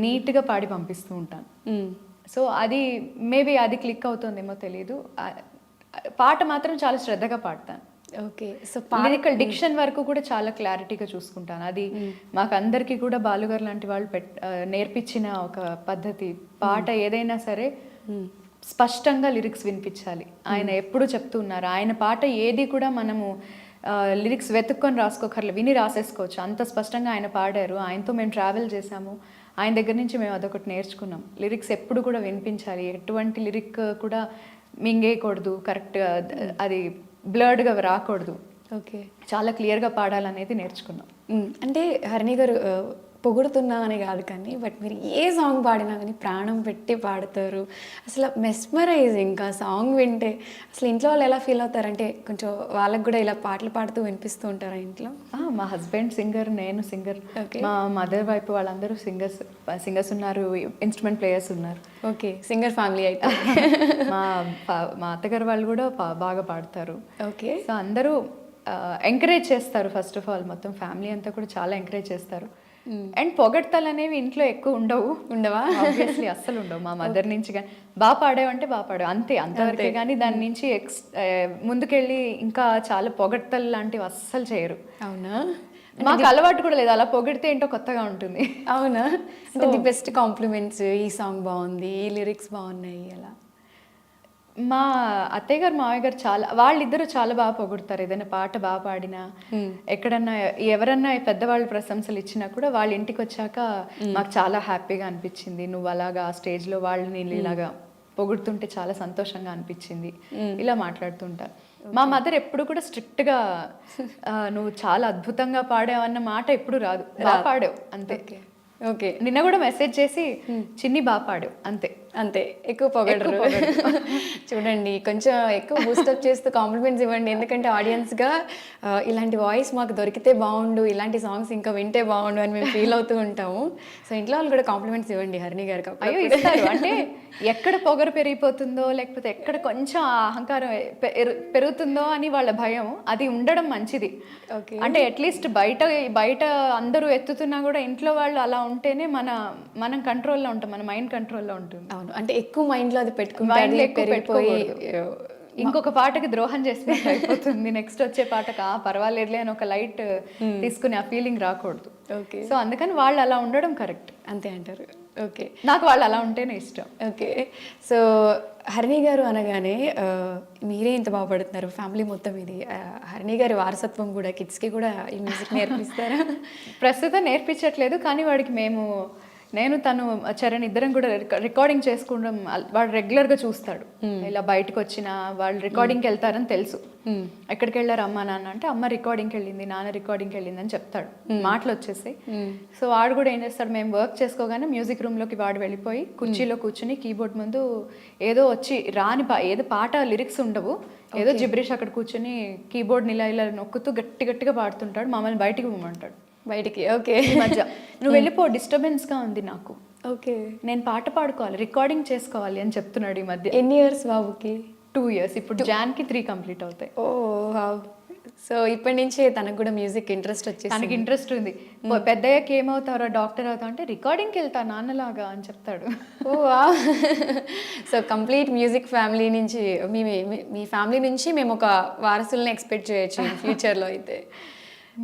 నీట్గా పాడి పంపిస్తూ ఉంటాను. సో అది మేబీ అది క్లిక్ అవుతుందేమో తెలియదు, పాట మాత్రం చాలా శ్రద్ధగా పాడతాను. ఓకే. సో లిరికల్ డిక్షన్ వరకు కూడా చాలా క్లారిటీగా చూసుకుంటాను. అది మాకు అందరికీ కూడా బాలుగారు లాంటి వాళ్ళు నేర్పించిన ఒక పద్ధతి. పాట ఏదైనా సరే స్పష్టంగా లిరిక్స్ వినిపించాలి. ఆయన ఎప్పుడు చెప్తూ ఉన్నారు, ఆయన పాట ఏది కూడా మనము లిరిక్స్ వెతుక్కొని రాసుకోకర్లే, విని రాసేసుకోవచ్చు, అంత స్పష్టంగా ఆయన పాడారు. ఆయనతో మేము ట్రావెల్ చేసాము, ఆయన దగ్గర నుంచి మేము అదొకటి నేర్చుకున్నాం. లిరిక్స్ ఎప్పుడు కూడా వినిపించాలి, ఎటువంటి లిరిక్ కూడా మింగేయకూడదు, కరెక్ట్గా అది బ్లర్డ్గా రాకూడదు. ఓకే. చాలా క్లియర్గా పాడాలనేది నేర్చుకున్నాం. అంటే హరిణి గారు పొగుడుతున్నా అని కాదు కానీ బట్ మీరు ఏ సాంగ్ పాడినా కానీ ప్రాణం పెట్టి పాడతారు. అసలు మెస్మరైజింగ్. ఇంకా సాంగ్ వింటే అసలు ఇంట్లో వాళ్ళు ఎలా ఫీల్ అవుతారంటే కొంచెం వాళ్ళకి కూడా ఇలా పాటలు పాడుతూ వినిపిస్తూ ఉంటారా ఇంట్లో? మా హస్బెండ్ సింగర్, నేను సింగర్, ఓకే. మా మదర్ వైపు వాళ్ళందరూ సింగర్స్ ఉన్నారు, ఇన్స్ట్రుమెంట్ ప్లేయర్స్ ఉన్నారు. ఓకే, సింగర్ ఫ్యామిలీ అయితే. మా అత్తగారు వాళ్ళు కూడా బాగా పాడతారు. ఓకే. సో అందరూ ఎంకరేజ్ చేస్తారు. ఫస్ట్ ఆఫ్ ఆల్ మొత్తం ఫ్యామిలీ అంతా కూడా చాలా ఎంకరేజ్ చేస్తారు. అండ్ పొగడ్తలు అనేవి ఇంట్లో ఎక్కువ ఉండవా? ఆబ్వియస్లీ అస్సలు ఉండవు. మా మదర్ నుంచి కానీ బాగా పాడేవంటే బాగా పాడావు అంతే, అంతవరకే. కానీ దాని నుంచి ముందుకెళ్ళి ఇంకా చాలా పొగడ్తలు లాంటివి అస్సలు చేయరు. అవునా? మాకు అలవాటు కూడా లేదు. అలా పొగిడితే ఏంటో కొత్తగా ఉంటుంది. అవునా? అంటే ది బెస్ట్ కాంప్లిమెంట్స్, ఈ సాంగ్ బాగుంది, ఈ లిరిక్స్ బాగున్నాయి అలా. మా అత్తయ్య గారు, మావయ్య గారు వాళ్ళిద్దరూ చాలా బాగా పొగుడతారు. ఏదైనా పాట బాగా పాడినా, ఎక్కడన్నా ఎవరన్నా పెద్దవాళ్ళు ప్రశంసలు ఇచ్చినా కూడా వాళ్ళ ఇంటికి వచ్చాక మాకు చాలా హ్యాపీగా అనిపించింది. నువ్వు అలాగా ఆ స్టేజ్లో వాళ్ళని ఇలాగా పొగుడుతుంటే చాలా సంతోషంగా అనిపించింది, ఇలా మాట్లాడుతుంటారు. మా మదర్ ఎప్పుడు కూడా స్ట్రిక్ట్గా నువ్వు చాలా అద్భుతంగా పాడావన్న మాట ఎప్పుడు రాదు. బాగా పాడావు అంతే. ఓకే. నిన్న కూడా మెసేజ్ చేసి చిన్ని బాగా పాడావు అంతే. అంతే, ఎక్కువ పొగడరు. చూడండి, కొంచెం ఎక్కువ బూస్టప్ చేస్తూ కాంప్లిమెంట్స్ ఇవ్వండి. ఎందుకంటే ఆడియన్స్గా ఇలాంటి వాయిస్ మాకు దొరికితే బాగుండు, ఇలాంటి సాంగ్స్ ఇంకా వింటే బాగుండు అని మేము ఫీల్ అవుతూ ఉంటాము. సో ఇంట్లో వాళ్ళు కూడా కాంప్లిమెంట్స్ ఇవ్వండి హరిణి గారికి. అయ్యో ఇస్తారు. అంటే ఎక్కడ పొగరు పెరిగిపోతుందో లేకపోతే ఎక్కడ కొంచెం అహంకారం పెరుగుతుందో అని వాళ్ళ భయం, అది ఉండడం మంచిది. ఓకే. అంటే అట్లీస్ట్ బయట అందరూ ఎత్తుతున్నా కూడా ఇంట్లో వాళ్ళు అలా ఉంటేనే మనం కంట్రోల్లో ఉంటాం, మన మైండ్ కంట్రోల్లో ఉంటుంది. అవును, అంటే ఎక్కువ మైండ్లో అది పెట్టుకుని ఇంకొక పాటకి ద్రోహం చేసినట్టు అయిపోతుంది. నెక్స్ట్ వచ్చే పాటకు పర్వాలేదులే అని ఒక లైట్ తీసుకుని ఆ ఫీలింగ్ రాకూడదు. ఓకే. సో అందుకని వాళ్ళు అలా ఉండడం కరెక్ట్. అంతే అంటారు. ఓకే. నాకు వాళ్ళు అలా ఉంటేనే ఇష్టం. ఓకే. సో హరిణి గారు అనగానే మీరే ఇంత బాగుపడుతున్నారు, ఫ్యామిలీ మొత్తం ఇది. హరిణి గారి వారసత్వం కూడా కిడ్స్కి కూడా ఈ మ్యూజిక్ నేర్పిస్తారా? ప్రస్తుతం నేర్పించట్లేదు, కానీ వాడికి నేను తను చరణ్ ఇద్దరం కూడా రికార్డింగ్ చేసుకోవడం వాడు రెగ్యులర్గా చూస్తాడు. ఇలా బయటకు వచ్చిన వాళ్ళు రికార్డింగ్కి వెళ్తారని తెలుసు. ఎక్కడికి వెళ్ళారు అమ్మ నాన్న అంటే అమ్మ రికార్డింగ్కి వెళ్ళింది, నాన్న రికార్డింగ్కి వెళ్ళింది అని చెప్తాడు. మాటలు వచ్చేసి. సో వాడు కూడా ఏం చేస్తాడు, మేము వర్క్ చేసుకోగానే మ్యూజిక్ రూమ్లోకి వాడు వెళ్ళిపోయి కుర్చీలో కూర్చుని కీబోర్డ్ ముందు ఏదో వచ్చి ఏదో పాట లిరిక్స్ ఉండవు, ఏదో జిబ్రిష్ అక్కడ కూర్చొని కీబోర్డ్ని ఇలా నొక్కుతూ గట్టిగా పాడుతుంటాడు. మమ్మల్ని బయటికి పోమంటాడు. బయటికి. ఓకే. మధ్య నువ్వు వెళ్ళిపో, డిస్టర్బెన్స్గా ఉంది నాకు, ఓకే, నేను పాట పాడుకోవాలి, రికార్డింగ్ చేసుకోవాలి అని చెప్తున్నాడు ఈ మధ్య. ఎన్ని ఇయర్స్ బాబుకి? 2 years. ఇప్పుడు జాన్కి 3 కంప్లీట్ అవుతాయి. ఓ, సో ఇప్పటి నుంచే తనకు కూడా మ్యూజిక్ ఇంట్రెస్ట్ వచ్చేసి తనకి ఇంట్రెస్ట్ ఉంది. పెద్దయ్యాక ఏమవుతారో, డాక్టర్ అవుతావు అంటే రికార్డింగ్కి వెళ్తా నాన్నలాగా అని చెప్తాడు. ఓ, సో కంప్లీట్ మ్యూజిక్ ఫ్యామిలీ నుంచి మీ ఫ్యామిలీ నుంచి మేము ఒక వారసుల్ని ఎక్స్పెక్ట్ చేయొచ్చు ఫ్యూచర్లో అయితే.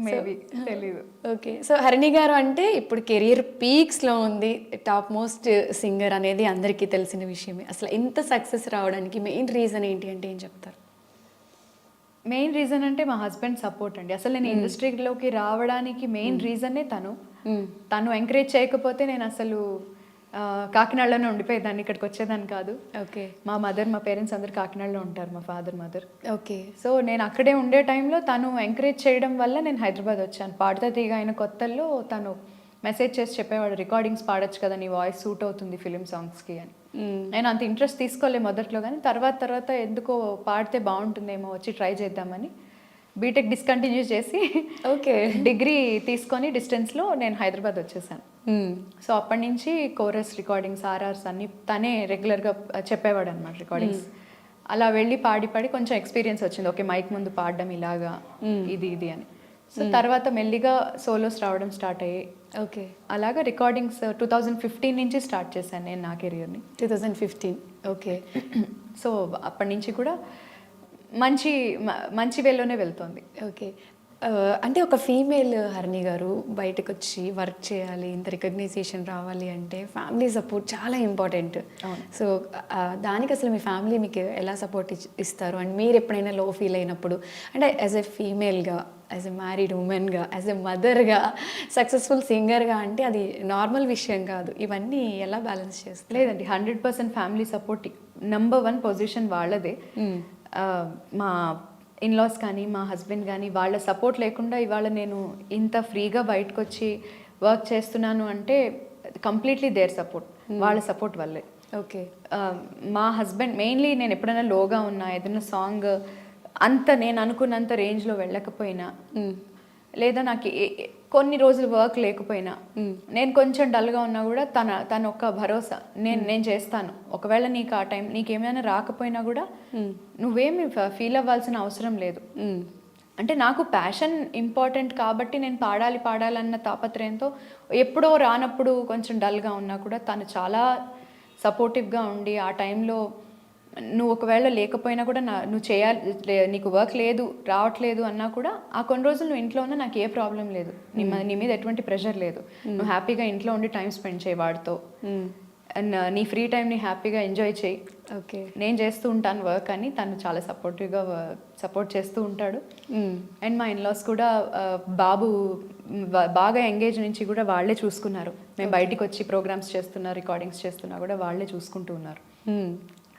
మేబీ తెలీదు. ఓకే. సో హరిణి గారు అంటే ఇప్పుడు కెరీర్ పీక్స్లో ఉంది, టాప్ మోస్ట్ సింగర్ అనేది అందరికీ తెలిసిన విషయమే. అసలు ఇంత సక్సెస్ రావడానికి మెయిన్ రీజన్ ఏంటి అంటే ఏం చెప్తారు? మెయిన్ రీజన్ అంటే మా హస్బెండ్ సపోర్ట్ అండి. అసలు నేను ఇండస్ట్రీలోకి రావడానికి మెయిన్ రీజనే తను ఎంకరేజ్ చేయకపోతే నేను అసలు కాకినాడలోనే ఉండిపోయేదాన్ని, ఇక్కడికి వచ్చేదాన్ని కాదు. ఓకే. మా పేరెంట్స్ అందరు కాకినాడలో ఉంటారు, మా ఫాదర్ మదర్. ఓకే. సో నేను అక్కడే ఉండే టైంలో తను ఎంకరేజ్ చేయడం వల్ల నేను హైదరాబాద్ వచ్చాను. పాడుతా తీగ అయిన కొత్తల్లో తను మెసేజ్ చేసి చెప్పేవాడు, రికార్డింగ్స్ పాడొచ్చు కదా, నీ వాయిస్ సూట్ అవుతుంది ఫిలిం సాంగ్స్కి అని. నేను అంత ఇంట్రెస్ట్ తీసుకోలే మొదట్లో, కానీ తర్వాత ఎందుకో పాడితే బాగుంటుందేమో, వచ్చి ట్రై చేద్దామని బీటెక్ డిస్కంటిన్యూ చేసి ఓకే డిగ్రీ తీసుకొని డిస్టెన్స్లో నేను హైదరాబాద్ వచ్చేసాను. సో అప్పటి నుంచి కోరస్ రికార్డింగ్స్, ఆర్ఆర్స్ అన్ని తనే రెగ్యులర్గా చెప్పేవాడు అనమాట రికార్డింగ్స్. అలా వెళ్ళి పాడి కొంచెం ఎక్స్పీరియన్స్ వచ్చింది. ఓకే, మైక్ ముందు పాడడం ఇలాగా ఇది అని. సో తర్వాత మెల్లిగా సోలోస్ రావడం స్టార్ట్ అయ్యాయి. ఓకే. అలాగా రికార్డింగ్స్ 2015 నుంచి స్టార్ట్ చేశాను నేను నా కెరియర్ని. 2015. ఓకే. సో అప్పటి నుంచి కూడా మంచి వేలోనే వెళ్తుంది. ఓకే. అంటే ఒక ఫీమేల్ హరిణి గారు బయటకు వచ్చి వర్క్ చేయాలి, ఇంత రికగ్నైజేషన్ రావాలి అంటే ఫ్యామిలీ సపోర్ట్ చాలా ఇంపార్టెంట్. సో దానికి అసలు మీ ఫ్యామిలీ మీకు ఎలా సపోర్ట్ ఇస్తారు? అండ్ మీరు ఎప్పుడైనా లో ఫీల్ అయినప్పుడు, అంటే యాజ్ ఎ ఫీమేల్గా, యాజ్ ఎ మ్యారీడ్ ఉమెన్గా, యాజ్ ఎ మదర్గా, సక్సెస్ఫుల్ సింగర్గా, అంటే అది నార్మల్ విషయం కాదు. ఇవన్నీ ఎలా బ్యాలెన్స్ చేస్తారు? లేదండి, 100% ఫ్యామిలీ సపోర్ట్ నంబర్ 1 పొజిషన్ వాళ్ళదే. మా ఇన్లాస్ కానీ మా హస్బెండ్ కానీ వాళ్ళ సపోర్ట్ లేకుండా ఇవాళ నేను ఇంత ఫ్రీగా బయటకు వచ్చి వర్క్ చేస్తున్నాను అంటే కంప్లీట్లీ దేర్ సపోర్ట్, వాళ్ళ సపోర్ట్ వల్లే. ఓకే. మా హస్బెండ్ మెయిన్లీ నేను ఎప్పుడైనా లోగా ఉన్నా, ఏదైనా సాంగ్ అంత నేను అనుకున్నంత రేంజ్లో వెళ్ళకపోయినా, లేదా నాకు కొన్ని రోజులు వర్క్ లేకపోయినా, నేను కొంచెం డల్గా ఉన్నా కూడా తన ఒక భరోసా, నేను చేస్తాను, ఒకవేళ నీకు ఆ టైం నీకేమైనా రాకపోయినా కూడా నువ్వేమి ఫీల్ అవ్వాల్సిన అవసరం లేదు. అంటే నాకు ప్యాషన్ ఇంపార్టెంట్ కాబట్టి నేను పాడాలన్న తాపత్రయంతో ఎప్పుడో రానప్పుడు కొంచెం డల్గా ఉన్నా కూడా తను చాలా సపోర్టివ్గా ఉండి ఆ టైంలో నువ్వు ఒకవేళ లేకపోయినా కూడా నువ్వు చేయాలి, నీకు వర్క్ లేదు రావట్లేదు అన్నా కూడా ఆ కొన్ని రోజులు నువ్వు ఇంట్లో ఉన్నా నాకు ఏ ప్రాబ్లం లేదు, నీ మీద ఎటువంటి ప్రెషర్ లేదు, నువ్వు హ్యాపీగా ఇంట్లో ఉండి టైం స్పెండ్ చేయి వాడితో, అండ్ నీ ఫ్రీ టైంని హ్యాపీగా ఎంజాయ్ చేయి, ఓకే, నేను చేస్తూ ఉంటాను వర్క్ అని తను చాలా సపోర్టివ్గా సపోర్ట్ చేస్తూ ఉంటాడు. అండ్ మా ఇన్లాస్ కూడా బాబు బాగా ఎంగేజ్ నుంచి కూడా వాళ్ళే చూసుకున్నారు. మేము బయటికి వచ్చి ప్రోగ్రామ్స్ చేస్తున్నా, రికార్డింగ్స్ చేస్తున్నా కూడా వాళ్ళే చూసుకుంటూ ఉన్నారు.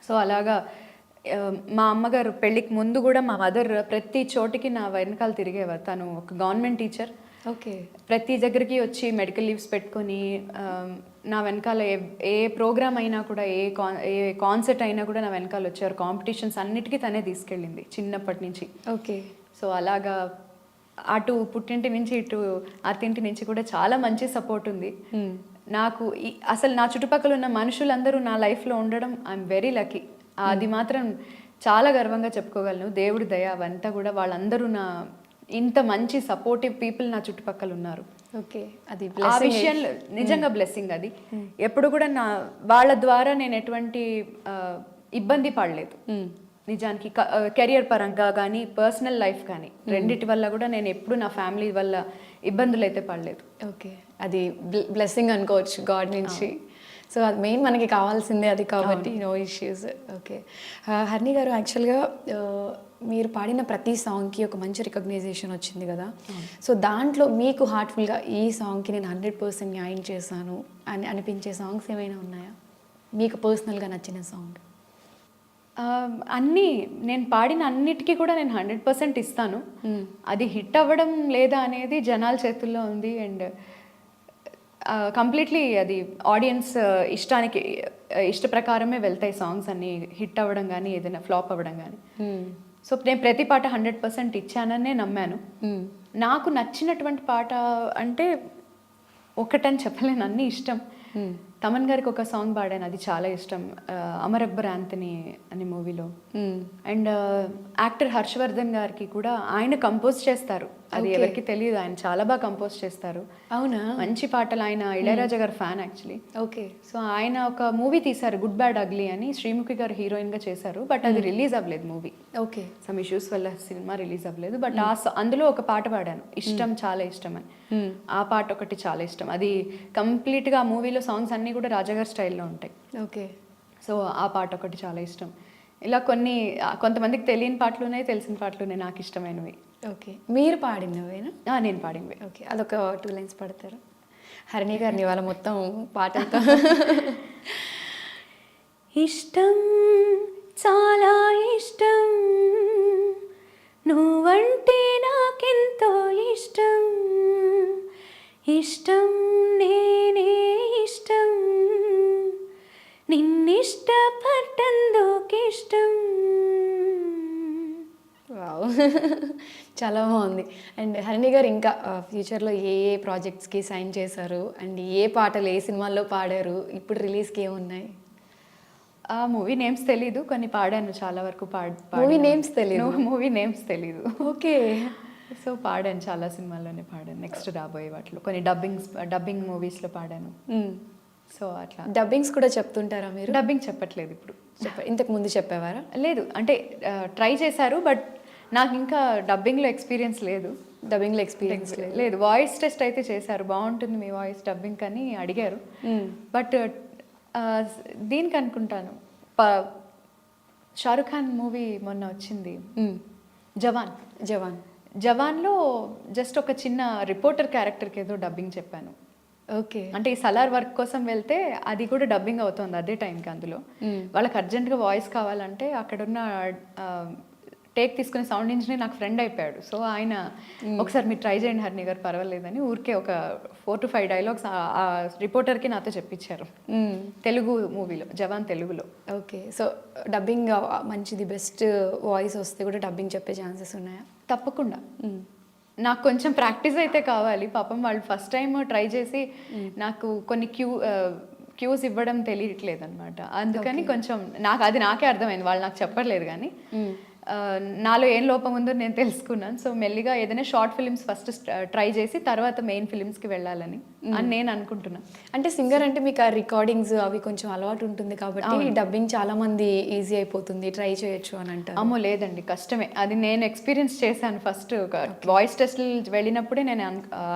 సో అలాగా మా అమ్మగారు పెళ్ళికి ముందు కూడా మా మదర్ ప్రతి చోటికి నా వెనకాల తిరిగేవారు. తను ఒక గవర్నమెంట్ టీచర్. ఓకే. ప్రతి దగ్గరికి వచ్చి మెడికల్ లీవ్స్ పెట్టుకొని నా వెనకాల ఏ ప్రోగ్రామ్ అయినా కూడా ఏ కాన్సర్ట్ అయినా కూడా నా వెనకాల వచ్చారు. కాంపిటీషన్స్ అన్నిటికీ తనే తీసుకెళ్ళింది చిన్నప్పటి నుంచి. ఓకే. సో అలాగా అటు పుట్టింటి నుంచి ఇటు అత్తింటి నుంచి కూడా చాలా మంచి సపోర్ట్ ఉంది నాకు. అసలు నా చుట్టుపక్కల ఉన్న మనుషులందరూ నా లైఫ్లో ఉండడం ఐఎమ్ వెరీ లక్కీ. అది మాత్రం చాలా గర్వంగా చెప్పుకోగలను. దేవుడి దయ అవంతా కూడా, వాళ్ళందరూ ఇంత మంచి సపోర్టివ్ పీపుల్ నా చుట్టుపక్కల ఉన్నారు. ఓకే. అది ఆ విషయంలో నిజంగా బ్లెస్సింగ్ అది. ఎప్పుడు కూడా వాళ్ళ ద్వారా నేను ఎటువంటి ఇబ్బంది పడలేదు నిజానికి. కెరియర్ పరంగా కానీ పర్సనల్ లైఫ్ కానీ రెండిటి వల్ల కూడా నేను ఎప్పుడు నా ఫ్యామిలీ వల్ల ఇబ్బందులు అయితే పడలేదు. ఓకే. అది బ్లెస్సింగ్ అనుకోవచ్చు గాడ్ నుంచి. సో అది మెయిన్ మనకి కావాల్సిందే అది, కాబట్టి నో ఇష్యూస్. ఓకే. హరిణి గారు, యాక్చువల్గా మీరు పాడిన ప్రతి సాంగ్కి ఒక మంచి రికగ్నైజేషన్ వచ్చింది కదా. సో దాంట్లో మీకు హార్ట్ఫుల్గా ఈ సాంగ్కి నేను 100% న్యాయం చేశాను అని అనిపించే సాంగ్స్ ఏమైనా ఉన్నాయా మీకు పర్సనల్గా నచ్చిన సాంగ్? అన్నీ నేను పాడిన అన్నిటికీ కూడా నేను 100% ఇస్తాను. అది హిట్ అవ్వడం లేదా అనేది జనాల చేతుల్లో ఉంది. అండ్ కంప్లీట్లీ అది ఆడియన్స్ ఇష్ట ప్రకారమే వెళ్తాయి సాంగ్స్ అన్నీ. హిట్ అవ్వడం కానీ ఏదైనా ఫ్లాప్ అవ్వడం కానీ. సో నేను ప్రతి పాట 100% ఇచ్చాననే నమ్మాను. నాకు నచ్చినటువంటి పాట అంటే ఒకటని చెప్పలేను, అన్నీ ఇష్టం. తమన్ గారికి ఒక సాంగ్ పాడాను, అది చాలా ఇష్టం, అమర్ అక్బర్ ఆంథనీ అనే మూవీలో. అండ్ యాక్టర్ హర్షవర్ధన్ గారికి కూడా ఆయన కంపోజ్ చేస్తారు, అది ఎవరికి తెలియదు, ఆయన చాలా బాగా కంపోజ్ చేస్తారు. అవునా? మంచి పాటలు. ఆయన ఇళయరాజా గారు ఫ్యాన్ యాక్చువల్లీ. ఓకే. సో ఆయన ఒక మూవీ తీశారు గుడ్ బ్యాడ్ అగ్లీ అని, శ్రీముఖి గారు హీరోయిన్ గా చేశారు. బట్ అది రిలీజ్ అవ్వలేదు మూవీ. ఓకే. సమ్ ఇష్యూస్ వల్ల సినిమా రిలీజ్ అవ్వలేదు. బట్ అందులో ఒక పాట పాడాను, ఇష్టం చాలా ఇష్టం అని. ఆ పాట ఒకటి చాలా ఇష్టం. అది కంప్లీట్ గా ఆ మూవీలో సాంగ్స్ అన్ని కూడా రాజాగారి స్టైల్లో ఉంటాయి. ఓకే. సో ఆ పాట ఒకటి చాలా ఇష్టం. ఇలా కొంతమందికి తెలియని పాటలు ఉన్నాయి, తెలిసిన పాటలు ఉన్నాయి నాకు ఇష్టమైనవి. ఓకే. మీరు పాడినవేనా? నేను పాడినవి. ఓకే. అదొక 2 లైన్స్ పాడతారు హరిణి గారిని వాళ్ళ మొత్తం పాటలతో? ఇష్టం చాలా ఇష్టం, నువ్వంటే నాకెంతో ఇష్టం, ఇష్టం నేనే ఇష్టం, నిన్నిష్టపడ్డందుకిష్టం. వావ్, చాలా బాగుంది. అండ్ హరిణి గారు ఇంకా ఫ్యూచర్లో ఏ ప్రాజెక్ట్స్కి సైన్ చేశారు, అండ్ ఏ పాటలు ఏ సినిమాల్లో పాడారు, ఇప్పుడు రిలీజ్కి ఏమున్నాయి? ఆ మూవీ నేమ్స్ తెలీదు, కొన్ని పాడాను చాలా వరకు. మూవీ నేమ్స్ తెలీదు? మూవీ నేమ్స్ తెలీదు. ఓకే. సో పాడాను, చాలా సినిమాల్లోనే పాడాను. నెక్స్ట్ రాబోయే వాటిలో కొన్ని డబ్బింగ్ మూవీస్లో పాడాను. సో అట్లా. డబ్బింగ్స్ కూడా చెప్తుంటారా మీరు? డబ్బింగ్ చెప్పట్లేదు ఇప్పుడు. ఇంతకు ముందు చెప్పేవారా? లేదు, అంటే ట్రై చేశారు, బట్ నాకు ఇంకా డబ్బింగ్లో ఎక్స్పీరియన్స్ లేదు. డబ్బింగ్లో ఎక్స్పీరియన్స్ లేదు. వాయిస్ టెస్ట్ అయితే చేశారు, బాగుంటుంది మీ వాయిస్ డబ్బింగ్ అని అడిగారు. బట్ దీనికి అనుకుంటాను, షారుఖ్ ఖాన్ మూవీ మొన్న వచ్చింది జవాన్లో జస్ట్ ఒక చిన్న రిపోర్టర్ క్యారెక్టర్కి ఏదో డబ్బింగ్ చెప్పాను. ఓకే. అంటే ఈ సలార్ వర్క్ కోసం వెళ్తే అది కూడా డబ్బింగ్ అవుతుంది అదే టైంకి. అందులో వాళ్ళకి అర్జెంట్గా వాయిస్ కావాలంటే అక్కడున్న టేక్ తీసుకునే సౌండ్ ఇంజనీర్ నాకు ఫ్రెండ్ అయిపోయాడు. సో ఆయన ఒకసారి మీరు ట్రై చేయండి హరిణి గారు, పర్వాలేదని ఊరికే ఒక 4 to 5 డైలాగ్స్ ఆ రిపోర్టర్కి నాతో చెప్పించారు. తెలుగు మూవీలో, జవాన్ తెలుగులో. ఓకే, సో డబ్బింగ్ మంచిది, బెస్ట్ వాయిస్ వస్తే కూడా డబ్బింగ్ చెప్పే ఛాన్సెస్ ఉన్నాయా? తప్పకుండా. నాకు కొంచెం ప్రాక్టీస్ అయితే కావాలి. పాపం వాళ్ళు ఫస్ట్ టైం ట్రై చేసి నాకు కొన్ని క్యూస్ ఇవ్వడం తెలియట్లేదు అనమాట. అందుకని కొంచెం నాకే అర్థమైంది, వాళ్ళు నాకు చెప్పట్లేదు కానీ నాలో ఏం లోపం ఉందో నేను తెలుసుకున్నాను. సో మెల్లిగా ఏదైనా షార్ట్ ఫిలిమ్స్ ఫస్ట్ ట్రై చేసి తర్వాత మెయిన్ ఫిలిమ్స్కి వెళ్ళాలని నేను అనుకుంటున్నాను. అంటే సింగర్ అంటే మీకు ఆ రికార్డింగ్స్ అవి కొంచెం అలవాటు ఉంటుంది కాబట్టి డబ్బింగ్ చాలా మంది ఈజీ అయిపోతుంది, ట్రై చేయొచ్చు అని అంటారు. అమ్మో లేదండి, కష్టమే. అది నేను ఎక్స్పీరియన్స్ చేశాను. ఫస్ట్ వాయిస్ టెస్ట్లు వెళ్ళినప్పుడే నేను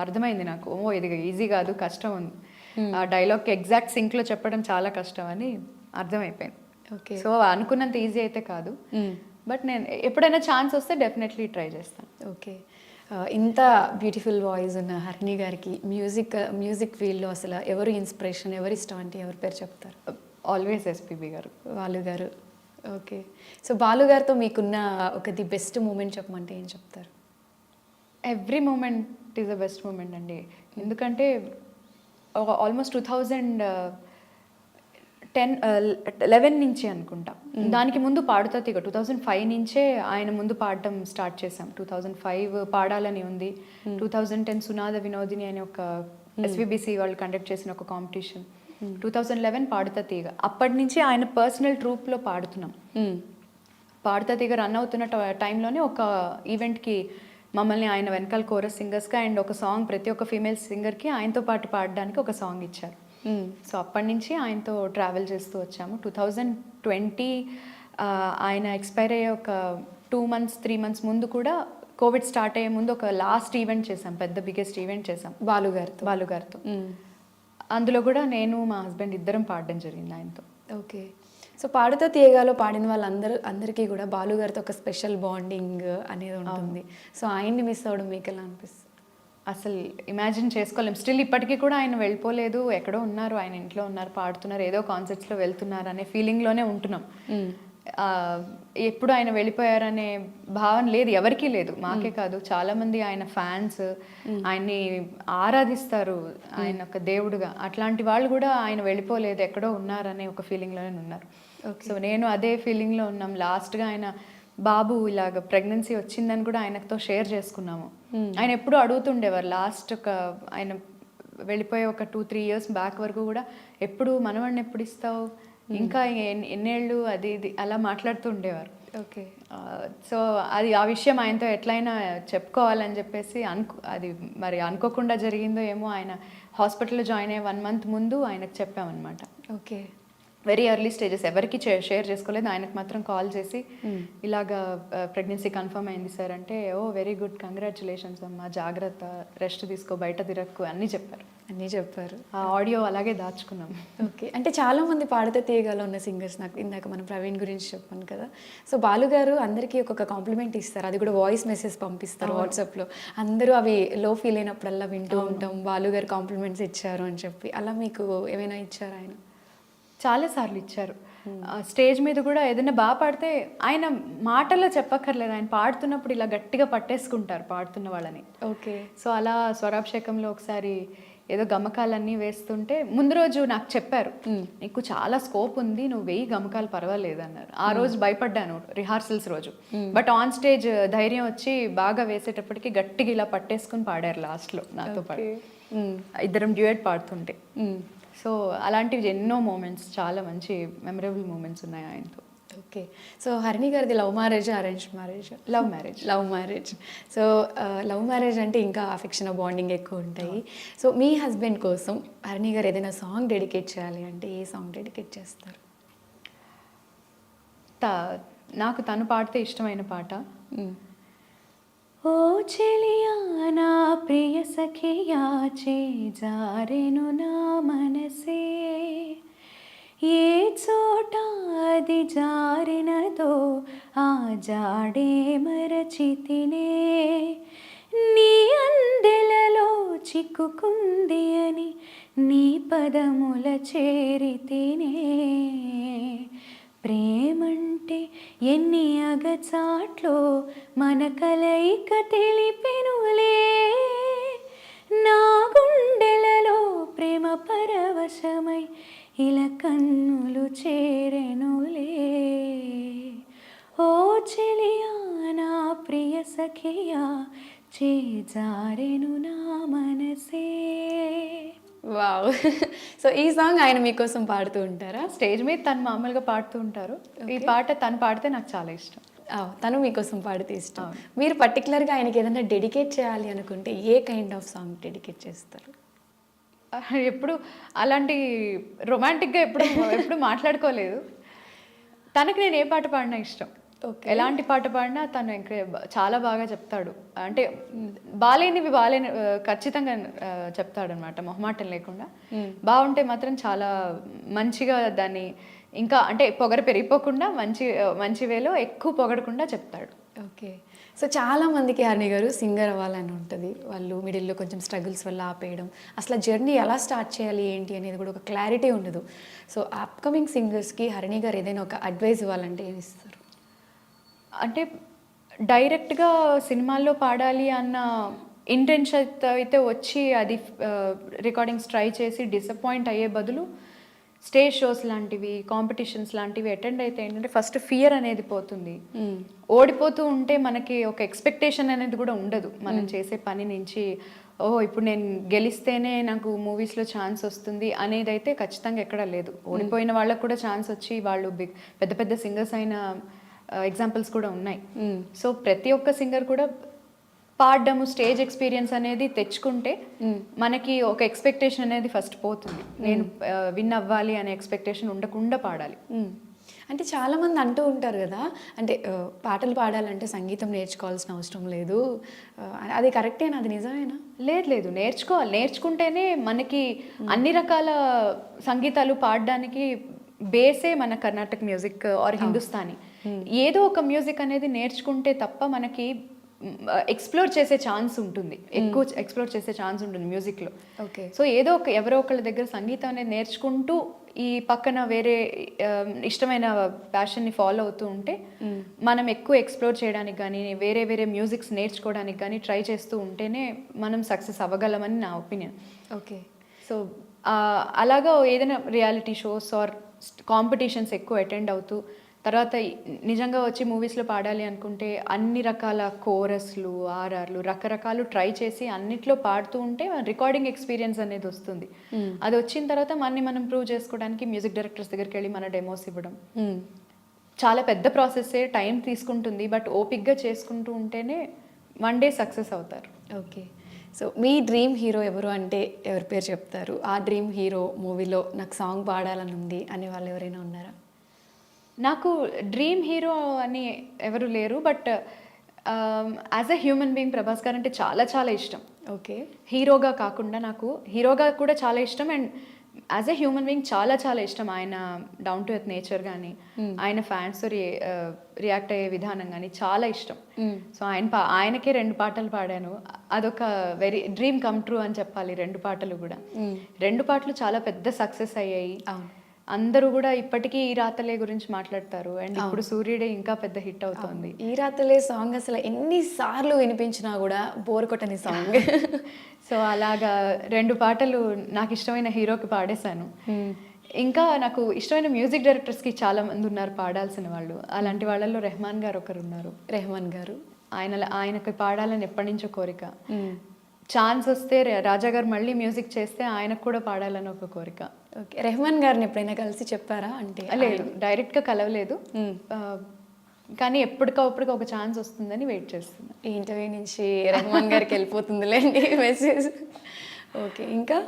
అర్థమైంది నాకు, ఓ ఇది ఈజీ కాదు, కష్టం ఉంది. ఆ డైలాగ్ ఎగ్జాక్ట్ సింక్లో చెప్పడం చాలా కష్టం అని అర్థమైపోయింది. ఓకే, సో అనుకున్నంత ఈజీ అయితే కాదు, బట్ నేను ఎప్పుడైనా ఛాన్స్ వస్తే డెఫినెట్లీ ట్రై చేస్తాను. ఓకే, ఇంత బ్యూటిఫుల్ వాయిస్ ఉన్న హరిణి గారికి మ్యూజిక్ ఫీల్డ్లో అసలు ఎవరు ఇన్స్పిరేషన్, ఎవరు ఇష్టం అంటే ఎవరి పేరు చెప్తారు? ఆల్వేస్ ఎస్పీబీ గారు. బాలు గారు. ఓకే, సో బాలు గారితో మీకున్న ఒక ది బెస్ట్ మూమెంట్ చెప్పమంటే ఏం చెప్తారు? Every moment is the best moment అండి. ఎందుకంటే ఆల్మోస్ట్ 2011 నుంచి అనుకుంటా, దానికి ముందు పాడుతా తీగ 2005 నుంచే ఆయన ముందు పాడటం స్టార్ట్ చేసాం. 2005 పాడాలని ఉంది. 2010 సునాద వినోదిని అనే ఒక ఎస్విబిసి వాళ్ళు కండక్ట్ చేసిన ఒక కాంపిటీషన్. 2011 పాడుతా తీగ. అప్పటి నుంచి ఆయన పర్సనల్ ట్రూప్లో పాడుతున్నాం. పాడుతా తీగ రన్ అవుతున్న టైంలోనే ఒక ఈవెంట్కి మమ్మల్ని ఆయన వెనకాల కోరస్ సింగర్స్గా అండ్ ఒక సాంగ్ ప్రతి ఒక్క ఫీమేల్ సింగర్కి ఆయనతో పాటు పాడడానికి ఒక సాంగ్ ఇచ్చారు. సో అప్పటి నుంచి ఆయనతో ట్రావెల్ చేస్తూ వచ్చాము. 2020 ఆయన ఎక్స్పైర్ అయ్యే ఒక 2 months 3 months ముందు కూడా, కోవిడ్ స్టార్ట్ అయ్యే ముందు ఒక లాస్ట్ ఈవెంట్ చేసాం, పెద్ద బిగ్గెస్ట్ ఈవెంట్ చేసాం బాలు గారితో. అందులో కూడా నేను మా హస్బెండ్ ఇద్దరం పాడడం జరిగింది ఆయనతో. ఓకే, సో పాడుతా తీయగాలో పాడిన అందరికీ కూడా బాలు గారితో ఒక స్పెషల్ బాండింగ్ అనేది ఉంటుంది. సో ఆయన్ని మిస్ అవ్వడం మీకు ఎలా అనిపిస్తుంది? అసలు ఇమాజిన్ చేసుకోలేం. స్టిల్ ఇప్పటికీ కూడా ఆయన వెళ్ళిపోలేదు, ఎక్కడో ఉన్నారు, ఆయన ఇంట్లో ఉన్నారు, పాడుతున్నారు, ఏదో కాన్సర్ట్స్లో వెళ్తున్నారు అనే ఫీలింగ్లోనే ఉంటున్నాం. ఎప్పుడు ఆయన వెళ్ళిపోయారనే భావన లేదు, ఎవరికీ లేదు, మాకే కాదు, చాలామంది ఆయన ఫ్యాన్స్, ఆయన్ని ఆరాధిస్తారు, ఆయన ఒక దేవుడుగా. అట్లాంటి వాళ్ళు కూడా ఆయన వెళ్ళిపోలేదు, ఎక్కడో ఉన్నారనే ఒక ఫీలింగ్లోనే ఉన్నారు. సో నేను అదే ఫీలింగ్లో ఉన్నాం. లాస్ట్గా ఆయన బాబు ఇలాగ ప్రెగ్నెన్సీ వచ్చిందని కూడా ఆయనతో షేర్ చేసుకున్నాము. ఆయన ఎప్పుడూ అడుగుతుండేవారు, లాస్ట్ ఆయన వెళ్ళిపోయే ఒక 2-3 years బ్యాక్ వరకు కూడా ఎప్పుడు మనవాడిని ఎప్పుడు ఇస్తావు, ఇంకా ఎన్నేళ్ళు, అది ఇది అలా మాట్లాడుతూ ఉండేవారు. ఓకే, సో అది ఆ విషయం ఆయనతో ఎట్లయినా చెప్పుకోవాలని చెప్పేసి అది మరి అనుకోకుండా జరిగిందో ఏమో. ఆయన హాస్పిటల్లో జాయిన్ అయ్యే 1 month ముందు ఆయనకు చెప్పామన్నమాట. ఓకే, వెరీ ఎర్లీ స్టేజెస్, ఎవరికి షేర్ చేసుకోలేదు, ఆయనకు మాత్రం కాల్ చేసి ఇలాగా ప్రెగ్నెన్సీ కన్ఫర్మ్ అయింది సార్ అంటే, ఓ వెరీ గుడ్, కంగ్రాచులేషన్స్ అమ్మా, జాగ్రత్త, రెస్ట్ తీసుకో, బయట తిరక్కు అన్నీ చెప్పారు. ఆ ఆడియో అలాగే దాచుకున్నాం. ఓకే, అంటే చాలామంది పాడితే తీయగాలో ఉన్న సింగర్స్, నాకు ఇందాక మనం ప్రవీణ్ గురించి చెప్పాను కదా, సో బాలు గారు అందరికీ ఒక్కొక్క కాంప్లిమెంట్ ఇస్తారు, అది కూడా వాయిస్ మెసేజ్ పంపిస్తారు వాట్సాప్లో. అందరూ అవి లో ఫీల్ అయినప్పుడల్లా వింటూ ఉంటాం, బాలు గారు కాంప్లిమెంట్స్ ఇచ్చారు అని చెప్పి. అలా మీకు ఏమైనా ఇచ్చారు ఆయన? చాలాసార్లు ఇచ్చారు. స్టేజ్ మీద కూడా ఏదైనా బాగా పాడితే ఆయన మాటల్లో చెప్పక్కర్లేదు, ఆయన పాడుతున్నప్పుడు ఇలా గట్టిగా పట్టేసుకుంటారు పాడుతున్న వాళ్ళని. ఓకే, సో అలా స్వరాభిషేకంలో ఒకసారి ఏదో గమకాలన్నీ వేస్తుంటే ముందు రోజు నాకు చెప్పారు, నీకు చాలా స్కోప్ ఉంది, నువ్వు 1000 గమకాలు పర్వాలేదు అన్నారు. ఆ రోజు భయపడ్డాను రిహార్సల్స్ రోజు, బట్ ఆన్ స్టేజ్ ధైర్యం వచ్చి బాగా వేసేటప్పటికి గట్టిగా ఇలా పట్టేసుకుని పాడారు లాస్ట్లో నాతో పాటు, ఇద్దరం డ్యూయట్ పాడుతుంటే. సో అలాంటివి ఎన్నో మూమెంట్స్, చాలా మంచి మెమరబుల్ మూమెంట్స్ ఉన్నాయి ఆయనతో. ఓకే, సో హరిణి గారిది love marriage, arrange marriage? Love marriage. So love marriage అంటే ఇంకా అఫెక్షన్, బాండింగ్ ఎక్కువ ఉంటాయి. సో మీ హస్బెండ్ కోసం హరిణి గారు ఏదైనా సాంగ్ డెడికేట్ చేయాలి అంటే ఏ సాంగ్ డెడికేట్ చేస్తారు? నాకు తను పాడితే ఇష్టమైన పాట, ఓ చెలియా నా ప్రియ సఖియా చేజారెను నా మనసే, ఏ చోట అది జారినదో ఆ జాడే మరచితినే, నీ అందెలలో చిక్కుకుంది అని నీ పదముల చేరితినే, ప్రేమంటే ఎన్ని అగచాట్లో మన కలయిక తెలిపెనులే, నా గుండెలలో ప్రేమ పరవశమై ఇలా కన్నులు చేరెనులే. ఓ చెలియా నా ప్రియ సఖియా, చేజారెను నా మనసే. వావ్. సో ఈ సాంగ్ ఆయన మీకోసం పాడుతూ ఉంటారా? స్టేజ్ మీద తను మామూలుగా పాడుతూ ఉంటారు. ఈ పాట తను పాడితే నాకు చాలా ఇష్టం. తను మీకోసం పాడితే ఇష్టం. మీరు పర్టికులర్గా ఆయనకి ఏదైనా డెడికేట్ చేయాలి అనుకుంటే ఏ కైండ్ ఆఫ్ సాంగ్ డెడికేట్ చేస్తారు? ఎప్పుడు అలాంటి రొమాంటిక్గా ఎప్పుడు మాట్లాడుకోలేదు. తనకి నేను ఏ పాట పాడినా ఇష్టం. ఎలాంటి పాట పాడినా తను చాలా బాగా చెప్తాడు. అంటే బాలేనివి ఖచ్చితంగా చెప్తాడు అనమాట, మొహమాటం లేకుండా. బాగుంటే మాత్రం చాలా మంచిగా దాన్ని ఇంకా అంటే పొగరు పెరిగిపోకుండా మంచి వేలో ఎక్కువ పొగడకుండా చెప్తాడు. ఓకే. సో చాలామందికి హరిణి గారు సింగర్ అవ్వాలని ఉంటుంది. వాళ్ళు మిడిల్లో కొంచెం స్ట్రగుల్స్ వల్ల ఆపేయడం, అసలు జర్నీ ఎలా స్టార్ట్ చేయాలి ఏంటి అనేది కూడా ఒక క్లారిటీ ఉండదు. సో అప్కమింగ్ సింగర్స్కి హరిణి గారు ఏదైనా ఒక అడ్వైస్ ఇవ్వాలంటే ఏమి ఇస్తారు? అంటే డైరెక్ట్గా సినిమాల్లో పాడాలి అన్న ఇంటెన్షన్ అయితే వచ్చి అది రికార్డింగ్స్ ట్రై చేసి డిసప్పాయింట్ అయ్యే బదులు స్టేజ్ షోస్ లాంటివి, కాంపిటీషన్స్ లాంటివి అటెండ్ అయితే ఏంటంటే ఫస్ట్ ఫియర్ అనేది పోతుంది. ఓడిపోతూ ఉంటే మనకి ఒక ఎక్స్పెక్టేషన్ అనేది కూడా ఉండదు మనం చేసే పని నుంచి. ఇప్పుడు నేను గెలిస్తేనే నాకు మూవీస్లో ఛాన్స్ వస్తుంది అనేది అయితే ఖచ్చితంగా ఎక్కడా లేదు. ఓడిపోయిన వాళ్ళకు కూడా ఛాన్స్ వచ్చి వాళ్ళు పెద్ద పెద్ద సింగర్స్ అయిన ఎగ్జాంపుల్స్ కూడా ఉన్నాయి. సో ప్రతి ఒక్క సింగర్ కూడా పాడడము, స్టేజ్ ఎక్స్పీరియన్స్ అనేది తెచ్చుకుంటే మనకి ఒక ఎక్స్పెక్టేషన్ అనేది ఫస్ట్ పోతుంది. నేను విన్ అవ్వాలి అనే ఎక్స్పెక్టేషన్ ఉండకుండా పాడాలి. అంటే చాలామంది అంటూ ఉంటారు కదా, అంటే పాటలు పాడాలంటే సంగీతం నేర్చుకోవాల్సిన అవసరం లేదు, అది కరెక్టేనా? అది నిజమేనా? లేదు, నేర్చుకోవాలి. నేర్చుకుంటేనే మనకి అన్ని రకాల సంగీతాలు పాడడానికి బేసే మన కర్ణాటక మ్యూజిక్ ఆర్ హిందుస్థానీ. ఏదో ఒక మ్యూజిక్ అనేది నేర్చుకుంటే తప్ప మనకి ఎక్స్ప్లోర్ చేసే ఛాన్స్ ఉంటుంది, ఎక్కువ ఎక్స్ప్లోర్ చేసే ఛాన్స్ ఉంటుంది మ్యూజిక్లో. ఓకే. సో ఎవరో ఒకళ్ళ దగ్గర సంగీతం అనేది నేర్చుకుంటూ ఈ పక్కన వేరే ఇష్టమైన ప్యాషన్ని ఫాలో అవుతూ ఉంటే మనం ఎక్కువ ఎక్స్ప్లోర్ చేయడానికి కానీ వేరే మ్యూజిక్స్ నేర్చుకోవడానికి కానీ ట్రై చేస్తూ ఉంటేనే మనం సక్సెస్ అవ్వగలమని నా ఒపీనియన్. ఓకే. సో అలాగా ఏదైనా రియాలిటీ షోస్ ఆర్ కాంపిటీషన్స్ ఎక్కువ అటెండ్ అవుతూ తర్వాత నిజంగా వచ్చి మూవీస్లో పాడాలి అనుకుంటే అన్ని రకాల కోరస్లు, ఆర్ఆర్లు రకరకాలు ట్రై చేసి అన్నిట్లో పాడుతూ ఉంటే రికార్డింగ్ ఎక్స్పీరియన్స్ అనేది వస్తుంది. అది వచ్చిన తర్వాత మనం ప్రూవ్ చేసుకోవడానికి మ్యూజిక్ డైరెక్టర్స్ దగ్గరికి వెళ్ళి మన డెమోస్ ఇవ్వడం చాలా పెద్ద ప్రాసెస్సే, టైం తీసుకుంటుంది. బట్ ఓపిక్గా చేసుకుంటూ ఉంటేనే వన్ డే సక్సెస్ అవుతారు. ఓకే. సో మీ డ్రీమ్ హీరో ఎవరు అంటే ఎవరి పేరు చెప్తారు? ఆ డ్రీమ్ హీరో మూవీలో నాకు సాంగ్ పాడాలని ఉంది అనే వాళ్ళు ఎవరైనా ఉన్నారా? నాకు డ్రీమ్ హీరో అని ఎవరు లేరు, but as a human being Prabhas గారు అంటే చాలా చాలా ఇష్టం. ఓకే. హీరోగా కాకుండా నాకు హీరోగా కూడా చాలా ఇష్టం, and as a human being చాలా చాలా ఇష్టం. ఆయన డౌన్ టు ఎర్త్ నేచర్ కానీ ఆయన ఫ్యాన్స్ రియాక్ట్ అయ్యే విధానం కానీ చాలా ఇష్టం. సో ఆయనకే 2 పాటలు పాడాను. అదొక వెరీ డ్రీమ్ కమ్ ట్రూ అని చెప్పాలి. 2 పాటలు కూడా 2 పాటలు చాలా పెద్ద సక్సెస్ అయ్యాయి. అందరూ కూడా ఇప్పటికీ ఈ రాతలే గురించి మాట్లాడతారు, అండ్ ఇప్పుడు సూర్యుడే ఇంకా పెద్ద హిట్ అవుతుంది. ఈ రాతలే సాంగ్ అసలు ఎన్నిసార్లు వినిపించినా కూడా బోర్ కొట్టని సాంగ్. సో అలాగా 2 పాటలు నాకు ఇష్టమైన హీరోకి పాడేశాను. ఇంకా నాకు ఇష్టమైన మ్యూజిక్ డైరెక్టర్స్కి చాలా మంది ఉన్నారు పాడాల్సిన వాళ్ళు. అలాంటి వాళ్ళల్లో రెహమాన్ గారు ఒకరు ఉన్నారు. రెహమాన్ గారు ఆయనకి పాడాలని ఎప్పటి నుంచో కోరిక. ఛాన్స్ వస్తే రాజా గారు మళ్ళీ మ్యూజిక్ చేస్తే ఆయనకు కూడా పాడాలని ఒక కోరిక. ఓకే. రెహమాన్ గారిని ఎప్పుడైనా కలిసి చెప్పారా? అంటే లేదు, డైరెక్ట్గా కలవలేదు, కానీ ఎప్పటికప్పుడు ఒక ఛాన్స్ వస్తుందని వెయిట్ చేస్తున్నా. ఈ ఇంటర్వ్యూ నుంచి రెహమాన్ గారికి వెళ్ళిపోతుందిలేండి మెసేజ్. ఓకే. ఇంకా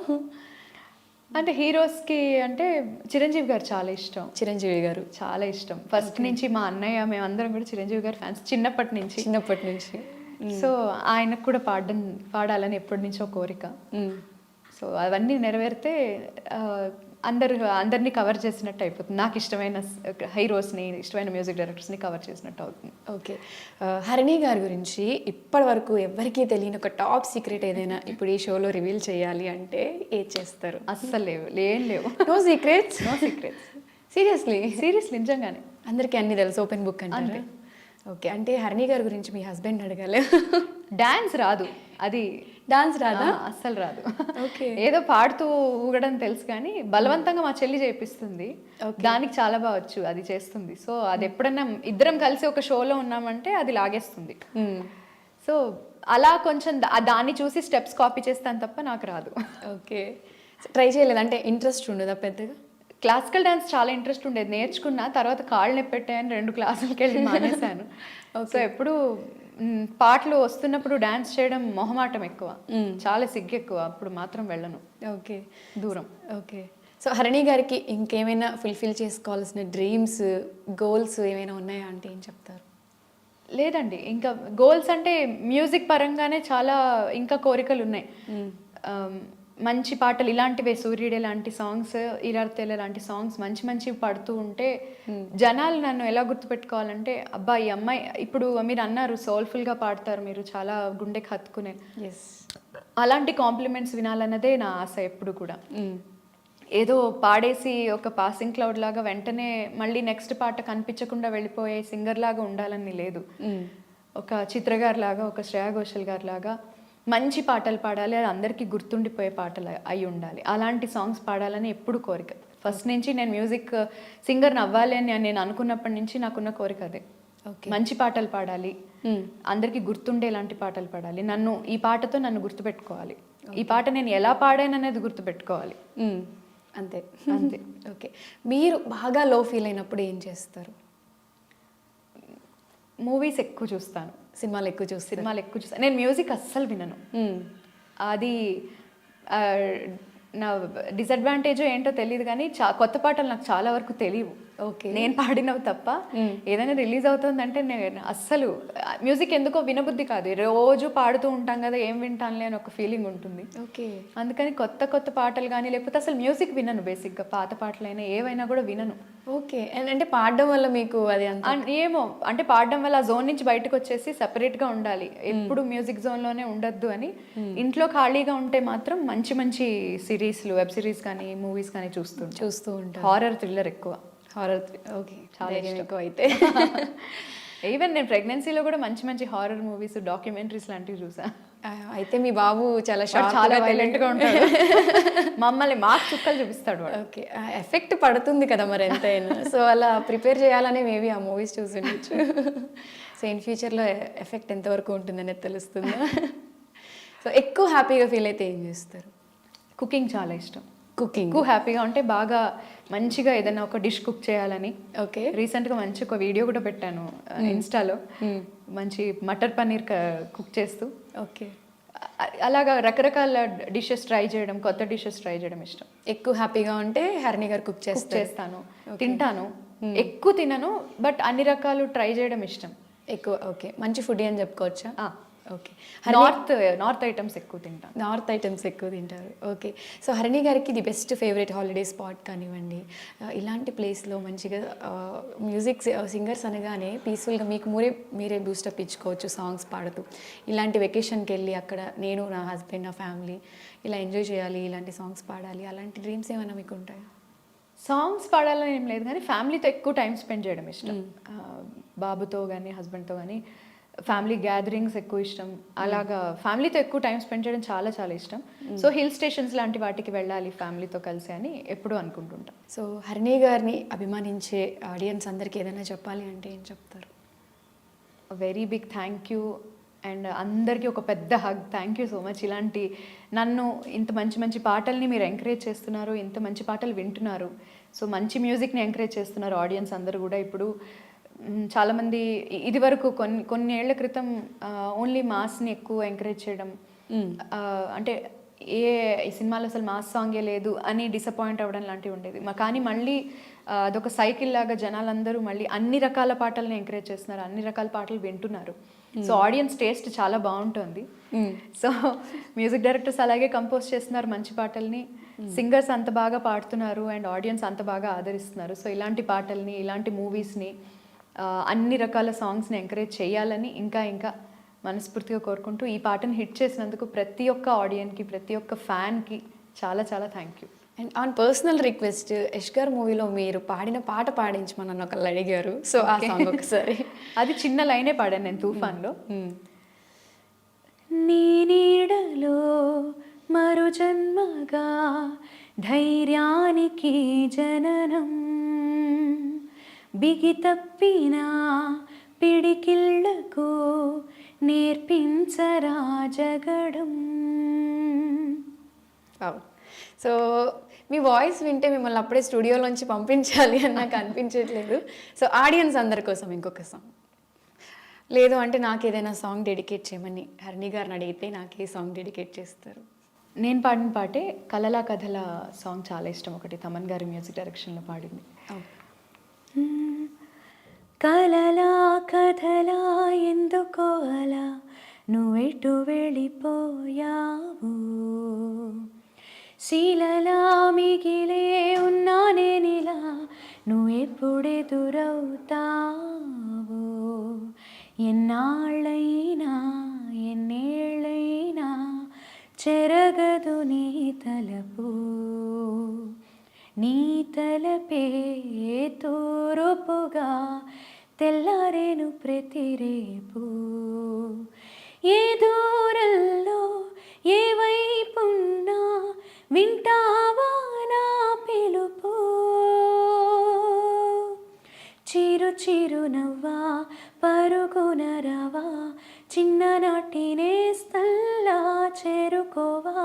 అంటే హీరోస్కి అంటే చిరంజీవి గారు చాలా ఇష్టం. చిరంజీవి గారు చాలా ఇష్టం ఫస్ట్ నుంచి. మా అన్నయ్య మేమందరం కూడా చిరంజీవి గారు ఫ్యాన్స్ చిన్నప్పటి నుంచి. సో ఆయనకు కూడా పాడాలని ఎప్పటి నుంచో కోరిక. సో అవన్నీ నెరవేరితే అందరినీ కవర్ చేసినట్టు అయిపోతుంది. నాకు ఇష్టమైన హీరోస్ని, ఇష్టమైన మ్యూజిక్ డైరెక్టర్స్ని కవర్ చేసినట్టు అవుతుంది. ఓకే. హరిణి గారి గురించి ఇప్పటి వరకు ఎవరికీ తెలియని ఒక టాప్ సీక్రెట్ ఏదైనా ఇప్పుడు ఈ షోలో రివీల్ చేయాలి అంటే ఏది చేస్తారు? అస్సలు లేవు. No secrets. No secrets. Seriously నిజంగానే. అందరికీ అన్ని తెలుసు, ఓపెన్ బుక్ అంటే. ఓకే, అంటే హరిణి గారి గురించి మీ హస్బెండ్ అడగాలి. డాన్స్ రాదు, అది డాన్స్ రాదా? అస్సలు రాదు. ఓకే. ఏదో పాడుతూ ఊగడం తెలుసు కానీ బలవంతంగా మా చెల్లి చేపిస్తుంది, దానికి చాలా బాగా వచ్చు, అది చేస్తుంది. సో అది ఎప్పుడన్నా ఇద్దరం కలిసి ఒక షోలో ఉన్నామంటే అది లాగేస్తుంది. సో అలా కొంచెం దాన్ని చూసి స్టెప్స్ కాపీ చేస్తాను తప్ప నాకు రాదు. ఓకే, ట్రై చేయలేదు అంటే ఇంట్రెస్ట్ ఉండదా పెద్దగా? క్లాసికల్ డాన్స్ చాలా ఇంట్రెస్ట్ ఉండేది, నేర్చుకున్నా. తర్వాత కాళ్ళు నొప్పి పెట్టాయని 2 క్లాసులకి వెళ్ళి మానేశాను. సో ఎప్పుడు పాటలు వస్తున్నప్పుడు డాన్స్ చేయడం మొహమాటం ఎక్కువ, చాలా సిగ్గు ఎక్కువ, అప్పుడు మాత్రం వెళ్ళను. ఓకే, దూరం. ఓకే. సో హరిణి గారికి ఇంకేమైనా ఫుల్ఫిల్ చేసుకోవాల్సిన డ్రీమ్స్, గోల్స్ ఏమైనా ఉన్నాయా అంటే ఏం చెప్తారు? లేదండి, ఇంకా గోల్స్ అంటే మ్యూజిక్ పరంగానే చాలా ఇంకా కోరికలు ఉన్నాయి. మంచి పాటలు ఇలాంటివే, సూర్యుడే లాంటి సాంగ్స్, ఇరార్తెల లాంటి సాంగ్స్ మంచి మంచివి పాడుతూ ఉంటే జనాలు నన్ను ఎలా గుర్తుపెట్టుకోవాలంటే, అబ్బా ఈ అమ్మాయి, ఇప్పుడు మీరు అన్నారు సోల్ఫుల్గా పాడతారు మీరు, చాలా గుండెకి హత్తుకునే, అలాంటి కాంప్లిమెంట్స్ వినాలన్నదే నా ఆశ ఎప్పుడు కూడా. ఏదో పాడేసి ఒక పాసింగ్ క్లౌడ్ లాగా వెంటనే మళ్ళీ నెక్స్ట్ పాట కనిపించకుండా వెళ్ళిపోయే సింగర్ లాగా ఉండాలని లేదు. ఒక చిత్ర గారి లాగా, ఒక శ్రేయా ఘోషల్ గారి లాగా మంచి పాటలు పాడాలి, అది అందరికీ గుర్తుండిపోయే పాటలు అయి ఉండాలి. అలాంటి సాంగ్స్ పాడాలని ఎప్పుడు కోరిక. ఫస్ట్ నుంచి నేను మ్యూజిక్ సింగర్ని అవ్వాలి అని నేను అనుకున్నప్పటి నుంచి నాకున్న కోరిక అదే. మంచి పాటలు పాడాలి, అందరికీ గుర్తుండేలాంటి పాటలు పాడాలి, ఈ పాటతో నన్ను గుర్తుపెట్టుకోవాలి, ఈ పాట నేను ఎలా పాడాననేది గుర్తుపెట్టుకోవాలి. అంతే అంతే. ఓకే, మీరు బాగా లో ఫీల్ అయినప్పుడు ఏం చేస్తారు? మూవీస్ ఎక్కువ చూస్తాను, సినిమాలు ఎక్కువ చూస్తాను. నేను మ్యూజిక్ అస్సలు వినను. అది నా డిసడ్వాంటేజ్ ఏంటో తెలియదు కానీ కొత్త పాటలు నాకు చాలా వరకు తెలియవు. ఓకే, నేను పాడినవి తప్ప. ఏదైనా రిలీజ్ అవుతుందంటే నేను అస్సలు మ్యూజిక్ ఎందుకో వినబుద్ధి కాదు, రోజు పాడుతూ ఉంటాం కదా, ఏం వింటానులే అని ఒక ఫీలింగ్ ఉంటుంది. ఓకే, అందుకని కొత్త పాటలు కానీ లేకపోతే అసలు మ్యూజిక్ వినను. బేసిక్గా పాత పాటలైనా ఏవైనా కూడా వినను. ఓకే, అంటే పాడడం వల్ల మీకు అది ఏమో అంటే పాడడం వల్ల ఆ జోన్ నుంచి బయటకు వచ్చేసి సెపరేట్గా ఉండాలి, ఎప్పుడు మ్యూజిక్ జోన్లోనే ఉండొద్దు అని. ఇంట్లో ఖాళీగా ఉంటే మాత్రం మంచి మంచి సిరీస్లు, వెబ్ సిరీస్ కానీ మూవీస్ కానీ చూస్తూ ఉంటాను. హారర్ థ్రిల్లర్ ఎక్కువ. ఓకే, చాలా ఎక్కువ అయితే. ఈవెన్ నేను ప్రెగ్నెన్సీలో కూడా మంచి మంచి హారర్ మూవీస్, డాక్యుమెంటరీస్ లాంటివి చూసా. అయితే మీ బాబు చాలా చాలా వైలెంట్గా ఉంటాడు, మమ్మల్ని మాకు చుక్కలు చూపిస్తాడు. ఓకే, ఎఫెక్ట్ పడుతుంది కదా మరి ఎంతైనా. సో అలా ప్రిపేర్ చేయాలనే మేబీ ఆ మూవీస్ చూసిండొచ్చు. సో ఇన్ ఫ్యూచర్లో ఎఫెక్ట్ ఎంతవరకు ఉంటుందనేది తెలుస్తుందా? సో ఎక్కువ హ్యాపీగా ఫీల్ అయితే ఏం చేస్తారు? కుకింగ్ చాలా ఇష్టం. కుకింగ్ హ్యాపీగా ఉంటే బాగా మంచిగా ఏదైనా ఒక డిష్ కుక్ చేయాలని. ఓకే, రీసెంట్గా మంచి ఒక వీడియో కూడా పెట్టాను ఇన్స్టాలో, మంచి మటర్ పన్నీర్ కుక్ చేస్తూ. ఓకే, అలాగా రకరకాల డిషెస్ ట్రై చేయడం, కొత్త డిషెస్ ట్రై చేయడం ఇష్టం. ఎక్కువ హ్యాపీగా ఉంటే హరిణి గారు కుక్ చేస్తాను, తింటాను. ఎక్కువ తినను బట్ అన్ని రకాలు ట్రై చేయడం ఇష్టం ఎక్కువ. ఓకే, మంచి ఫుడ్ అని చెప్పుకోవచ్చా? ఓకే, నార్త్ ఐటమ్స్ ఎక్కువ తింటాను. నార్త్ ఐటమ్స్ ఎక్కువ తింటారు. ఓకే, సో హరిణి గారికి the best favourite holiday spot కానివ్వండి, ఇలాంటి ప్లేస్లో మంచిగా మ్యూజిక్ సింగర్స్ అనగానే పీస్ఫుల్గా మీకు మీరే బూస్టప్ ఇచ్చుకోవచ్చు సాంగ్స్ పాడుతూ. ఇలాంటి వెకేషన్కి వెళ్ళి అక్కడ నేను, నా హస్బెండ్, నా ఫ్యామిలీ ఇలా ఎంజాయ్ చేయాలి, ఇలాంటి సాంగ్స్ పాడాలి, అలాంటి డ్రీమ్స్ ఏమైనా మీకు ఉంటాయా? సాంగ్స్ పాడాలని ఏం లేదు కానీ ఫ్యామిలీతో ఎక్కువ టైం స్పెండ్ చేయడం ఇష్టం. బాబుతో కానీ హస్బెండ్తో కానీ ఫ్యామిలీ గ్యాదరింగ్స్ ఎక్కువ ఇష్టం. అలాగా ఫ్యామిలీతో ఎక్కువ టైం స్పెండ్ చేయడం చాలా చాలా ఇష్టం. సో హిల్ స్టేషన్స్ లాంటి వాటికి వెళ్ళాలి ఫ్యామిలీతో కలిసి అని ఎప్పుడూ అనుకుంటుంటాం. సో హరిణి గారిని అభిమానించే ఆడియన్స్ అందరికీ ఏదైనా చెప్పాలి అంటే ఏం చెప్తారు? Very big thank you and అందరికీ ఒక పెద్ద hug. Thank you so much. ఇలాంటి నన్ను ఇంత మంచి మంచి పాటల్ని మీరు ఎంకరేజ్ చేస్తున్నారు, ఇంత మంచి పాటలు వింటున్నారు. సో మంచి మ్యూజిక్ని ఎంకరేజ్ చేస్తున్నారు ఆడియన్స్ అందరూ కూడా. ఇప్పుడు చాలామంది ఇది వరకు కొన్ని ఏళ్ల క్రితం ఓన్లీ మాస్ని ఎక్కువ ఎంకరేజ్ చేయడం, అంటే ఈ సినిమాలో అసలు మాస్ సాంగే లేదు అని డిసప్పాయింట్ అవ్వడం లాంటివి ఉండేది. కానీ మళ్ళీ అదొక సైకిల్ లాగా జనాలందరూ మళ్ళీ అన్ని రకాల పాటల్ని ఎంకరేజ్ చేస్తున్నారు, అన్ని రకాల పాటలు వింటున్నారు. సో ఆడియన్స్ టేస్ట్ చాలా బాగుంటుంది. సో మ్యూజిక్ డైరెక్టర్స్ అలాగే కంపోజ్ చేస్తున్నారు మంచి పాటల్ని, సింగర్స్ అంత బాగా పాడుతున్నారు అండ్ ఆడియన్స్ అంత బాగా ఆదరిస్తున్నారు. సో ఇలాంటి పాటల్ని, ఇలాంటి మూవీస్ని, అన్ని రకాల సాంగ్స్ని ఎంకరేజ్ చేయాలని ఇంకా మనస్ఫూర్తిగా కోరుకుంటూ ఈ పాటను హిట్ చేసినందుకు ప్రతి ఒక్క ఆడియన్కి, ప్రతి ఒక్క ఫ్యాన్కి చాలా చాలా thank you. And on personal request Yash గారు మూవీలో మీరు పాడిన పాట పాడించమని నన్ను ఒకళ్ళు అడిగారు. సో ఆ సాంగ్ ఒకసారి. అది చిన్న లైనే పాడాను నేను తుఫాన్లో. నీ నీడలో మరు జన్మగా ధైర్యానికి జననం, బిగి తప్పిన పిడికిళ్లకు నేర్పించరా జగడం. సో మీ వాయిస్ వింటే మిమ్మల్ని అప్పుడే స్టూడియోలోంచి పంపించాలి అని నాకు అనిపించట్లేదు. సో ఆడియన్స్ అందరి కోసం ఇంకొక సాంగ్, లేదు అంటే నాకు ఏదైనా సాంగ్ డెడికేట్ చేయమని హరిణి గారిని అడిగితే నాకు ఏ సాంగ్ డెడికేట్ చేస్తారు? నేను పాడిన పాటే కలలా కథల సాంగ్ చాలా ఇష్టం, ఒకటి తమన్ గారి మ్యూజిక్ డైరెక్షన్లో పాడింది. కలలా కథలా ఎందుకో అలా నువ్వెటు వెళ్ళిపోయావు, శీలలా మిగిలే ఉన్నా నేనిలా నువ్వెప్పుడెదురవుతావు, ఎన్నాళ్ళైనా ఎన్నేళ్ళైనా చెరగదు నీ తలపు, నీ తలపే తూరుపుగా తెల్లారేను ప్రతిరేపు, ఏ దూరంలో ఏ వైపున్నా వింటావా నా పిలుపు, చిరు చిరు నవ్వా పరుగున రవా చిన్ననాటి నేస్తల్లా చేరుకోవా,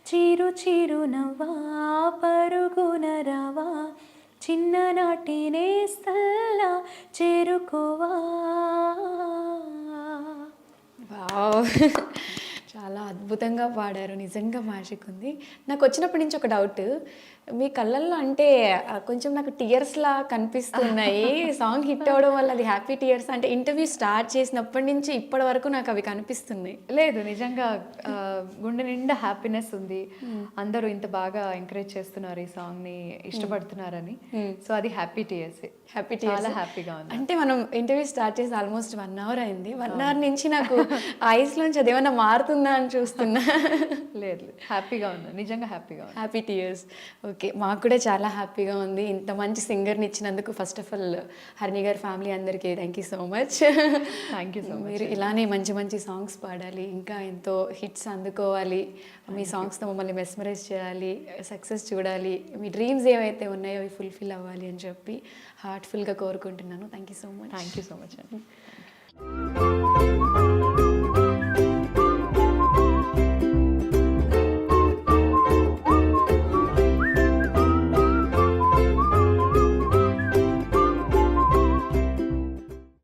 చిరు చిరు నవ్వా పరుగున రవా చిన్ననాటి నేస్తల్లా చేరుకోవా. వావ్, చాలా అద్భుతంగా పాడారు, నిజంగా మ్యాజిక్ ఉంది. నాకు వచ్చినప్పటి నుంచి ఒక డౌట్, మీ కళ్ళల్లో అంటే కొంచెం నాకు టీయర్స్లా కనిపిస్తున్నాయి. సాంగ్ హిట్ అవ్వడం వల్ల అది హ్యాపీ టీయర్స్ అంటే ఇంటర్వ్యూ స్టార్ట్ చేసినప్పటి నుంచి ఇప్పటి వరకు నాకు అవి కనిపిస్తున్నాయి. లేదు, నిజంగా గుండె నిండా హ్యాపీనెస్ ఉంది. అందరూ ఇంత బాగా ఎంకరేజ్ చేస్తున్నారు ఈ సాంగ్ని, ఇష్టపడుతున్నారని. సో అది హ్యాపీ టీయర్స్, హ్యాపీ చాలా హ్యాపీగా ఉంది. అంటే మనం ఇంటర్వ్యూ స్టార్ట్ చేసి ఆల్మోస్ట్ 1 hour అయింది. 1 hour నుంచి నాకు ఐస్ లోంచి అదేమన్నా మారుతుందా అని చూస్తున్నా. లేదు, హ్యాపీగా ఉంది, నిజంగా హ్యాపీగా ఉంది. Happy tears. ఓకే, మాకు కూడా చాలా హ్యాపీగా ఉంది ఇంత మంచి సింగర్ని ఇచ్చినందుకు. ఫస్ట్ ఆఫ్ ఆల్ హరిణి గారి ఫ్యామిలీ అందరికీ thank you so much. Thank you so much. మీరు ఇలానే మంచి మంచి సాంగ్స్ పాడాలి, ఇంకా ఎంతో హిట్స్ అందుకోవాలి, మీ సాంగ్స్తో మమ్మల్ని మెస్మరైజ్ చేయాలి, సక్సెస్ చూడాలి, మీ డ్రీమ్స్ ఏవైతే ఉన్నాయో అవి ఫుల్ఫిల్ అవ్వాలి అని చెప్పి హార్ట్ఫుల్గా కోరుకుంటున్నాను. Thank you so much. Thank you so much అండి.